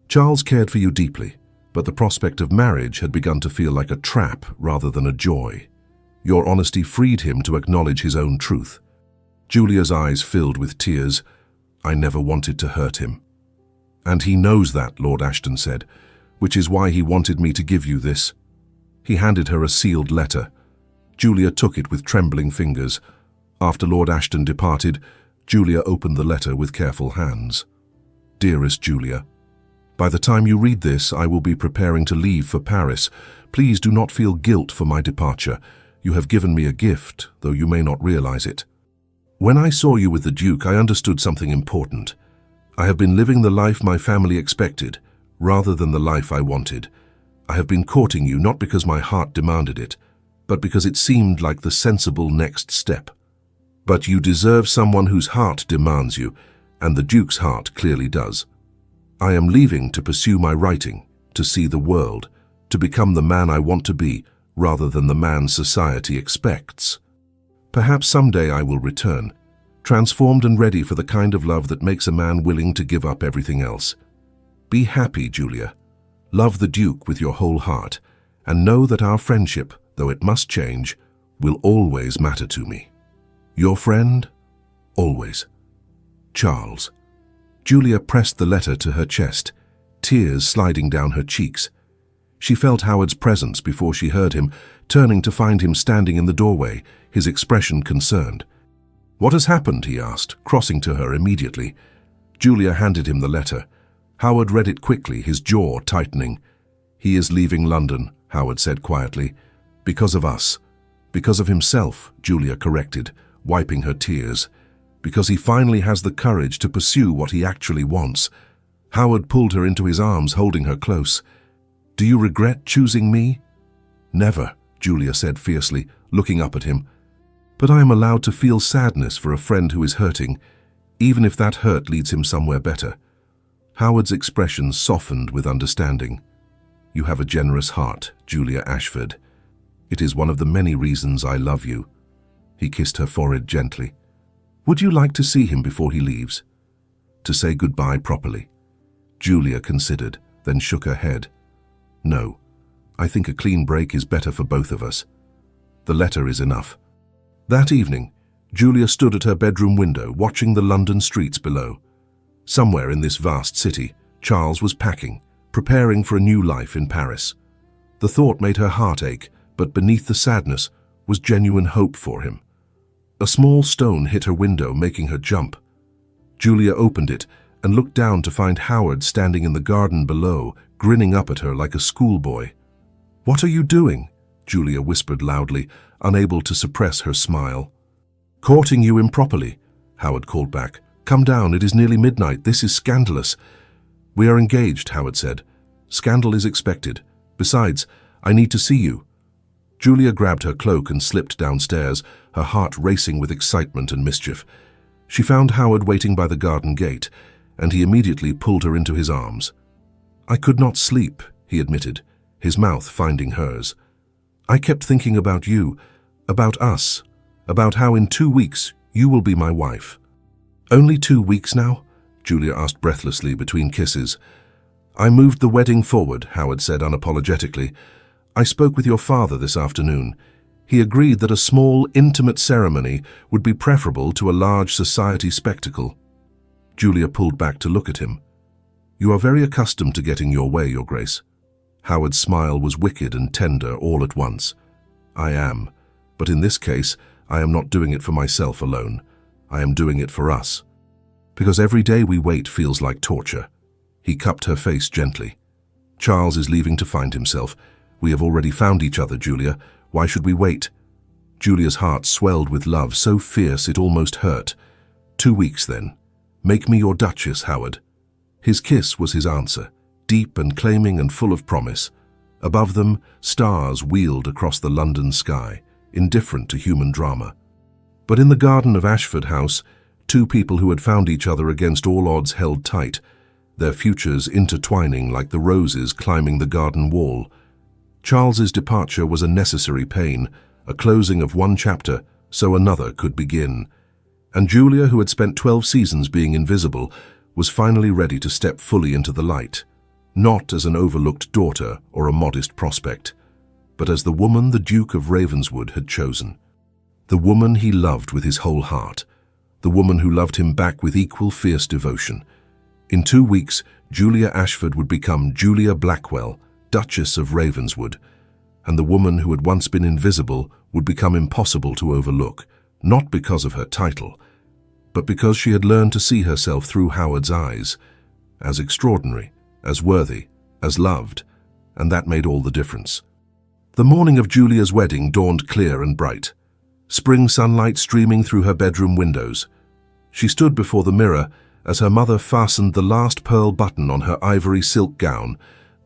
Charles cared for you deeply, but the prospect of marriage had begun to feel like a trap rather than a joy. Your honesty freed him to acknowledge his own truth. Julia's eyes filled with tears. I never wanted to hurt him. And he knows that, Lord Ashton said, which is why he wanted me to give you this. He handed her a sealed letter. Julia took it with trembling fingers. After Lord Ashton departed, Julia opened the letter with careful hands. Dearest Julia, by the time you read this, I will be preparing to leave for Paris. Please do not feel guilt for my departure. You have given me a gift, though you may not realize it. When I saw you with the Duke, I understood something important. I have been living the life my family expected, rather than the life I wanted. I have been courting you not because my heart demanded it, but because it seemed like the sensible next step. But you deserve someone whose heart demands you, and the Duke's heart clearly does. I am leaving to pursue my writing, to see the world, to become the man I want to be, rather than the man society expects. Perhaps someday I will return, transformed and ready for the kind of love that makes a man willing to give up everything else. Be happy, Julia. Love the Duke with your whole heart, and know that our friendship, though it must change, will always matter to me. Your friend, always. Charles. Julia pressed the letter to her chest, tears sliding down her cheeks. She felt Howard's presence before she heard him, turning to find him standing in the doorway, his expression concerned. What has happened? He asked, crossing to her immediately. Julia handed him the letter. Howard read it quickly, his jaw tightening. He is leaving London, Howard said quietly. Because of us. Because of himself, Julia corrected, wiping her tears. Because he finally has the courage to pursue what he actually wants. Howard pulled her into his arms, holding her close. Do you regret choosing me? Never, Julia said fiercely, looking up at him. But I am allowed to feel sadness for a friend who is hurting, even if that hurt leads him somewhere better. Howard's expression softened with understanding. You have a generous heart, Julia Ashford. It is one of the many reasons I love you. He kissed her forehead gently. Would you like to see him before he leaves? To say goodbye properly? Julia considered, then shook her head. No, I think a clean break is better for both of us. The letter is enough. That evening, Julia stood at her bedroom window, watching the London streets below. Somewhere in this vast city, Charles was packing, preparing for a new life in Paris. The thought made her heart ache, but beneath the sadness was genuine hope for him. A small stone hit her window, making her jump. Julia opened it and looked down to find Howard standing in the garden below, grinning up at her like a schoolboy. What are you doing? Julia whispered loudly, unable to suppress her smile. Courting you improperly, Howard called back. Come down, it is nearly midnight. This is scandalous. We are engaged, Howard said. Scandal is expected. Besides, I need to see you. Julia grabbed her cloak and slipped downstairs, her heart racing with excitement and mischief. She found Howard waiting by the garden gate, and he immediately pulled her into his arms. "I could not sleep," he admitted, his mouth finding hers. "I kept thinking about you, about us, about how in 2 weeks you will be my wife." "Only 2 weeks now?" Julia asked breathlessly between kisses. "I moved the wedding forward," Howard said unapologetically. "I spoke with your father this afternoon. He agreed that a small, intimate ceremony would be preferable to a large society spectacle." Julia pulled back to look at him. "You are very accustomed to getting your way, Your Grace." Howard's smile was wicked and tender all at once. "I am, but in this case, I am not doing it for myself alone. I am doing it for us. Because every day we wait feels like torture." He cupped her face gently. "Charles is leaving to find himself. We have already found each other, Julia. Why should we wait?" Julia's heart swelled with love so fierce it almost hurt. 2 weeks, then. "Make me your Duchess, Howard." His kiss was his answer, deep and claiming and full of promise. Above them, stars wheeled across the London sky, indifferent to human drama. But in the garden of Ashford House, 2 people who had found each other against all odds held tight, their futures intertwining like the roses climbing the garden wall. Charles's departure was a necessary pain, a closing of one chapter so another could begin. And Julia, who had spent 12 seasons being invisible, was finally ready to step fully into the light, not as an overlooked daughter or a modest prospect, but as the woman the Duke of Ravenswood had chosen. The woman he loved with his whole heart, the woman who loved him back with equal fierce devotion. In 2 weeks, Julia Ashford would become Julia Blackwell, Duchess of Ravenswood, and the woman who had once been invisible would become impossible to overlook, not because of her title, but because she had learned to see herself through Howard's eyes, as extraordinary, as worthy, as loved, and that made all the difference. The morning of Julia's wedding dawned clear and bright, spring sunlight streaming through her bedroom windows. She stood before the mirror as her mother fastened the last pearl button on her ivory silk gown,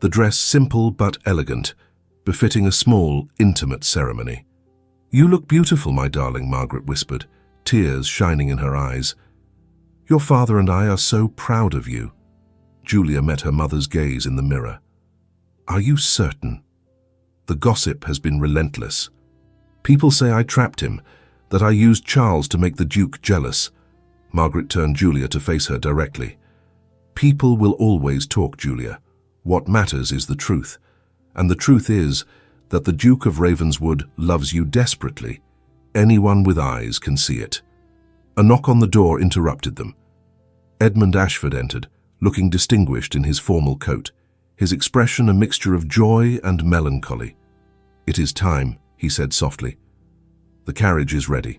the dress simple but elegant, befitting a small, intimate ceremony. "You look beautiful, my darling," Margaret whispered, tears shining in her eyes. "Your father and I are so proud of you." Julia met her mother's gaze in the mirror. "Are you certain?" "The gossip has been relentless. People say I trapped him, that I used Charles to make the Duke jealous." Margaret turned Julia to face her directly. "People will always talk, Julia. What matters is the truth. And the truth is that the Duke of Ravenswood loves you desperately. Anyone with eyes can see it." A knock on the door interrupted them. Edmund Ashford entered, looking distinguished in his formal coat, his expression a mixture of joy and melancholy. "It is time," he said softly. "The carriage is ready."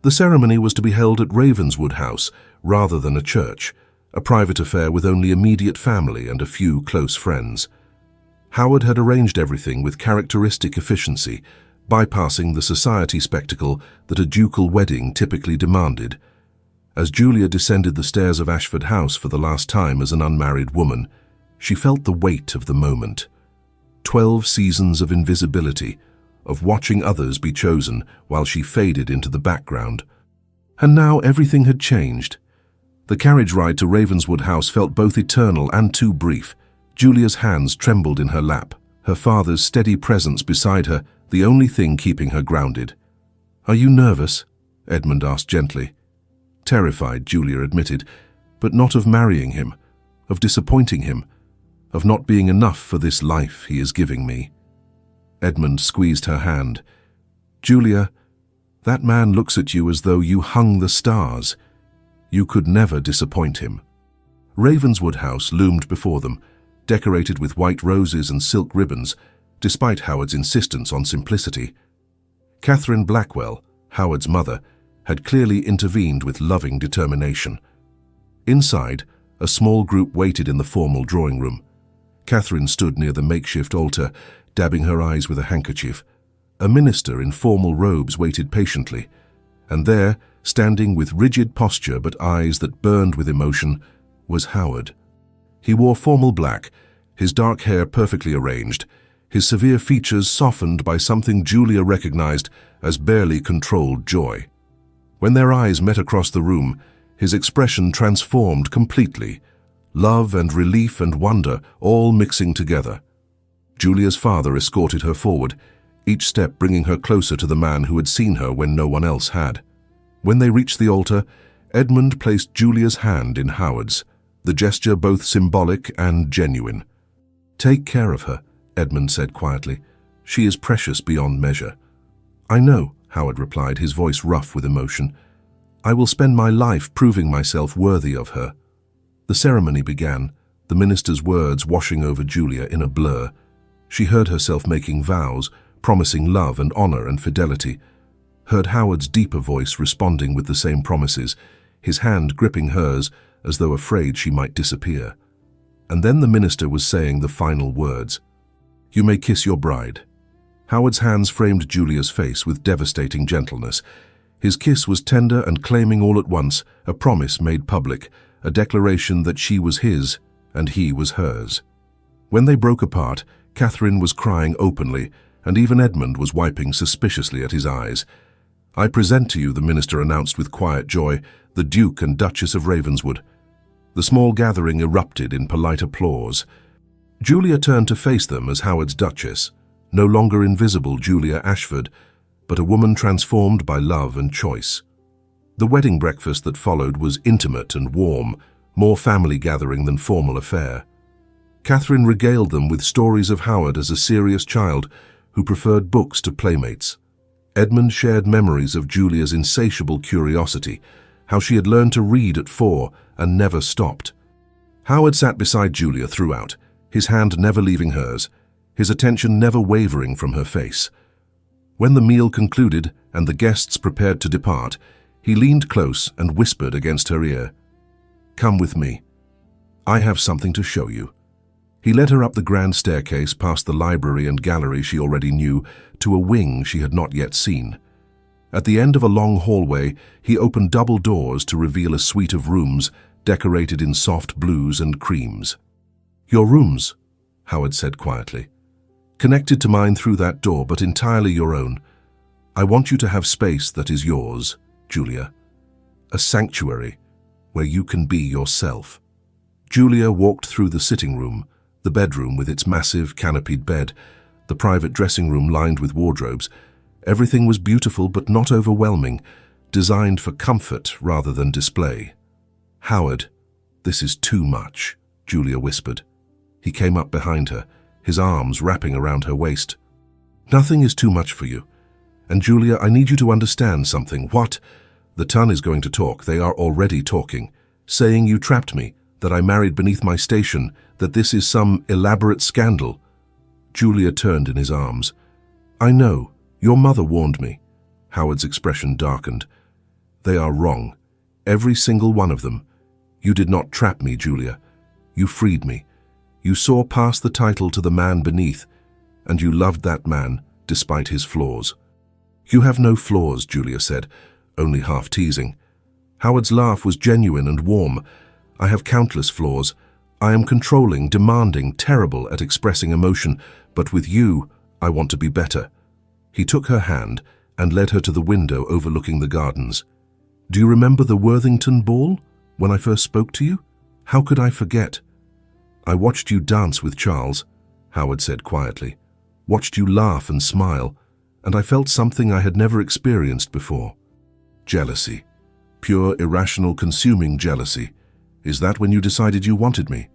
The ceremony was to be held at Ravenswood House rather than a church, a private affair with only immediate family and a few close friends. Howard had arranged everything with characteristic efficiency, bypassing the society spectacle that a ducal wedding typically demanded. As Julia descended the stairs of Ashford House for the last time as an unmarried woman, she felt the weight of the moment. 12 seasons of invisibility, of watching others be chosen while she faded into the background. And now everything had changed. The carriage ride to Ravenswood House felt both eternal and too brief. Julia's hands trembled in her lap, her father's steady presence beside her, the only thing keeping her grounded. "Are you nervous?" Edmund asked gently. "Terrified," Julia admitted, "but not of marrying him, of disappointing him, of not being enough for this life he is giving me." Edmund squeezed her hand. "Julia, that man looks at you as though you hung the stars. You could never disappoint him." Ravenswood House loomed before them, decorated with white roses and silk ribbons, despite Howard's insistence on simplicity. Catherine Blackwell, Howard's mother, had clearly intervened with loving determination. Inside, a small group waited in the formal drawing room. Catherine stood near the makeshift altar, dabbing her eyes with a handkerchief. A minister in formal robes waited patiently, and there, standing with rigid posture but eyes that burned with emotion, was Howard. He wore formal black, his dark hair perfectly arranged, his severe features softened by something Julia recognized as barely controlled joy. When their eyes met across the room, his expression transformed completely, love and relief and wonder all mixing together. Julia's father escorted her forward, each step bringing her closer to the man who had seen her when no one else had. When they reached the altar, Edmund placed Julia's hand in Howard's, the gesture both symbolic and genuine. "Take care of her," Edmund said quietly. "She is precious beyond measure." "I know," Howard replied, his voice rough with emotion. "I will spend my life proving myself worthy of her." The ceremony began, the minister's words washing over Julia in a blur. She heard herself making vows, promising love and honor and fidelity, heard Howard's deeper voice responding with the same promises, his hand gripping hers as though afraid she might disappear. And then the minister was saying the final words. "You may kiss your bride." Howard's hands framed Julia's face with devastating gentleness. His kiss was tender and claiming all at once, a promise made public, a declaration that she was his and he was hers. When they broke apart, Catherine was crying openly, and even Edmund was wiping suspiciously at his eyes. "I present to you," the minister announced with quiet joy, "the Duke and Duchess of Ravenswood." The small gathering erupted in polite applause. Julia turned to face them as Howard's Duchess, no longer invisible Julia Ashford, but a woman transformed by love and choice. The wedding breakfast that followed was intimate and warm, more family gathering than formal affair. Catherine regaled them with stories of Howard as a serious child who preferred books to playmates. Edmund shared memories of Julia's insatiable curiosity, how she had learned to read at 4 and never stopped. Howard sat beside Julia throughout, his hand never leaving hers, his attention never wavering from her face. When the meal concluded and the guests prepared to depart, he leaned close and whispered against her ear, "Come with me. I have something to show you." He led her up the grand staircase past the library and gallery she already knew to a wing she had not yet seen. At the end of a long hallway, he opened double doors to reveal a suite of rooms decorated in soft blues and creams. "Your rooms," Howard said quietly. "Connected to mine through that door, but entirely your own. I want you to have space that is yours, Julia. A sanctuary where you can be yourself." Julia walked through the sitting room, the bedroom with its massive canopied bed, the private dressing room lined with wardrobes. Everything was beautiful but not overwhelming, designed for comfort rather than display. "Howard, this is too much," Julia whispered. He came up behind her, his arms wrapping around her waist. "Nothing is too much for you. And Julia, I need you to understand something." "What?" "The ton is going to talk. They are already talking. Saying you trapped me, that I married beneath my station, that this is some elaborate scandal." Julia turned in his arms. "I know. Your mother warned me." Howard's expression darkened. "They are wrong. Every single one of them. You did not trap me, Julia. You freed me. You saw past the title to the man beneath, and you loved that man despite his flaws." "You have no flaws," Julia said, only half teasing. Howard's laugh was genuine and warm. "I have countless flaws. I am controlling, demanding, terrible at expressing emotion, but with you, I want to be better." He took her hand and led her to the window overlooking the gardens. "Do you remember the Worthington ball, when I first spoke to you? How could I forget?" "I watched you dance with Charles," Howard said quietly. "Watched you laugh and smile, and I felt something I had never experienced before. Jealousy. Pure, irrational, consuming jealousy. Is that when you decided you wanted me?"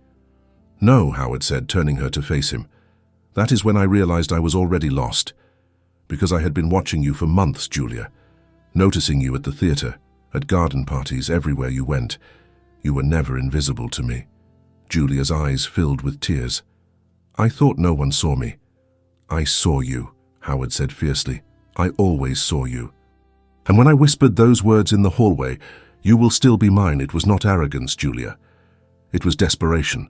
"No," Howard said, turning her to face him. "That is when I realized I was already lost. Because I had been watching you for months, Julia. Noticing you at the theater, at garden parties, everywhere you went. You were never invisible to me." Julia's eyes filled with tears. "I thought no one saw me." "I saw you," Howard said fiercely. "I always saw you. And when I whispered those words in the hallway, 'You will still be mine,' it was not arrogance, Julia. It was desperation.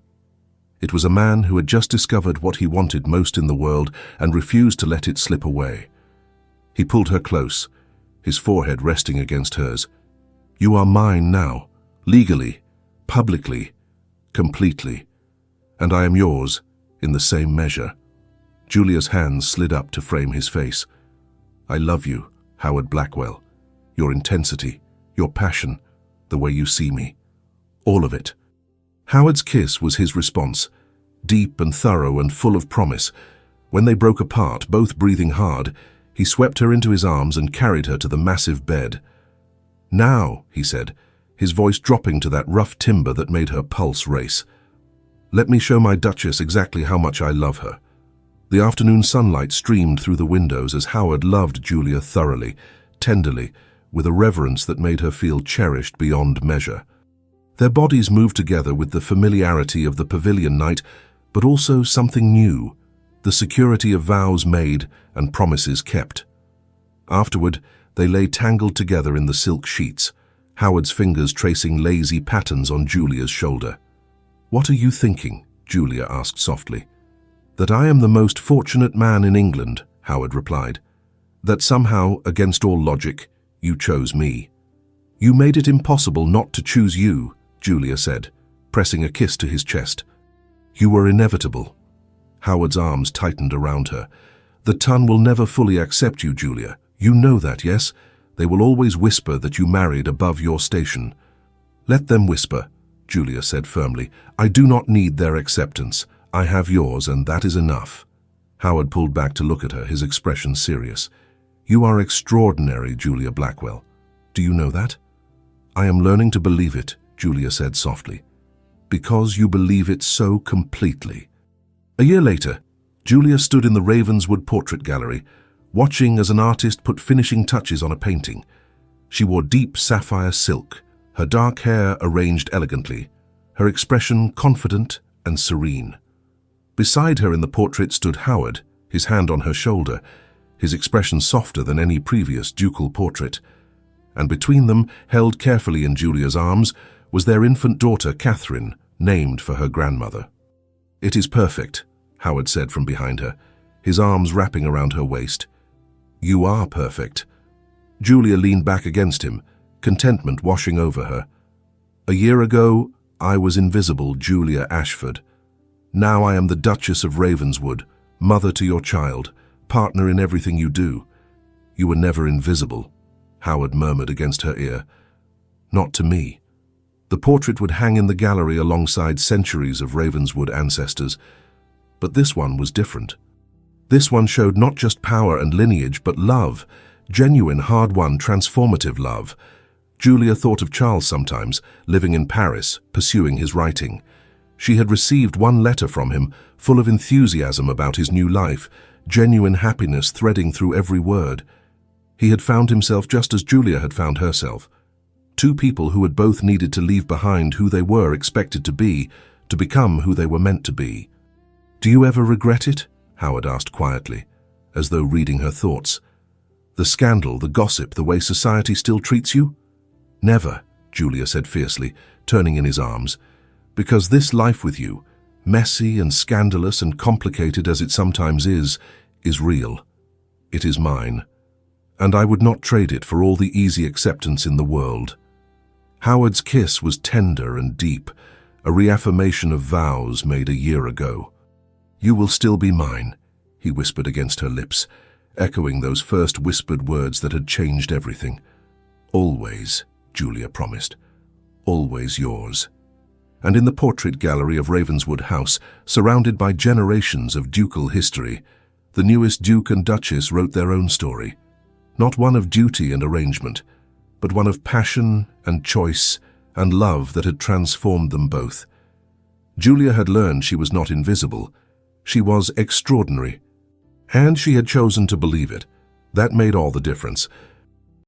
It was a man who had just discovered what he wanted most in the world and refused to let it slip away." He pulled her close, his forehead resting against hers. "You are mine now, legally, publicly, completely, and I am yours in the same measure." Julia's hands slid up to frame his face. "I love you, Howard Blackwell. Your intensity, your passion, the way you see me. All of it." Howard's kiss was his response, deep and thorough and full of promise. When they broke apart, both breathing hard, he swept her into his arms and carried her to the massive bed. "Now," he said, his voice dropping to that rough timbre that made her pulse race. "Let me show my Duchess exactly how much I love her." The afternoon sunlight streamed through the windows as Howard loved Julia thoroughly, tenderly, with a reverence that made her feel cherished beyond measure. Their bodies moved together with the familiarity of the pavilion night, but also something new, the security of vows made and promises kept. Afterward, they lay tangled together in the silk sheets, Howard's fingers tracing lazy patterns on Julia's shoulder. "What are you thinking?" Julia asked softly. "That I am the most fortunate man in England," Howard replied. "That somehow, against all logic, you chose me." "You made it impossible not to choose you," Julia said, pressing a kiss to his chest. "You were inevitable." Howard's arms tightened around her. "The Ton will never fully accept you, Julia. You know that, yes? They will always whisper that you married above your station." "Let them whisper," Julia said firmly. "I do not need their acceptance. I have yours, and that is enough." Howard pulled back to look at her, his expression serious. "You are extraordinary, Julia Blackwell. Do you know that?" "I am learning to believe it," Julia said softly. "Because you believe it so completely." A year later, Julia stood in the Ravenswood Portrait Gallery, watching as an artist put finishing touches on a painting. She wore deep sapphire silk, her dark hair arranged elegantly, her expression confident and serene. Beside her in the portrait stood Howard, his hand on her shoulder, his expression softer than any previous ducal portrait. And between them, held carefully in Julia's arms, was their infant daughter Catherine, named for her grandmother. "It is perfect," Howard said from behind her, his arms wrapping around her waist. "You are perfect." Julia leaned back against him, contentment washing over her. "A year ago, I was invisible Julia Ashford. Now I am the Duchess of Ravenswood, mother to your child, partner in everything you do." "You were never invisible," Howard murmured against her ear. "Not to me." The portrait would hang in the gallery alongside centuries of Ravenswood ancestors. But this one was different. This one showed not just power and lineage, but love, genuine, hard-won, transformative love. Julia thought of Charles sometimes, living in Paris, pursuing his writing. She had received one letter from him, full of enthusiasm about his new life, genuine happiness threading through every word. He had found himself just as Julia had found herself. Two people who had both needed to leave behind who they were expected to be, to become who they were meant to be. "Do you ever regret it?" Howard asked quietly, as though reading her thoughts. "The scandal, the gossip, the way society still treats you?" "Never," Julia said fiercely, turning in his arms. "Because this life with you, messy and scandalous and complicated as it sometimes is real. It is mine. And I would not trade it for all the easy acceptance in the world." Howard's kiss was tender and deep, a reaffirmation of vows made a year ago. "You will still be mine," he whispered against her lips, echoing those first whispered words that had changed everything. "Always," Julia promised. "Always yours." And in the portrait gallery of Ravenswood House, surrounded by generations of ducal history, the newest Duke and Duchess wrote their own story. Not one of duty and arrangement, but one of passion and choice and love that had transformed them both. Julia had learned she was not invisible. She was extraordinary. And she had chosen to believe it. That made all the difference.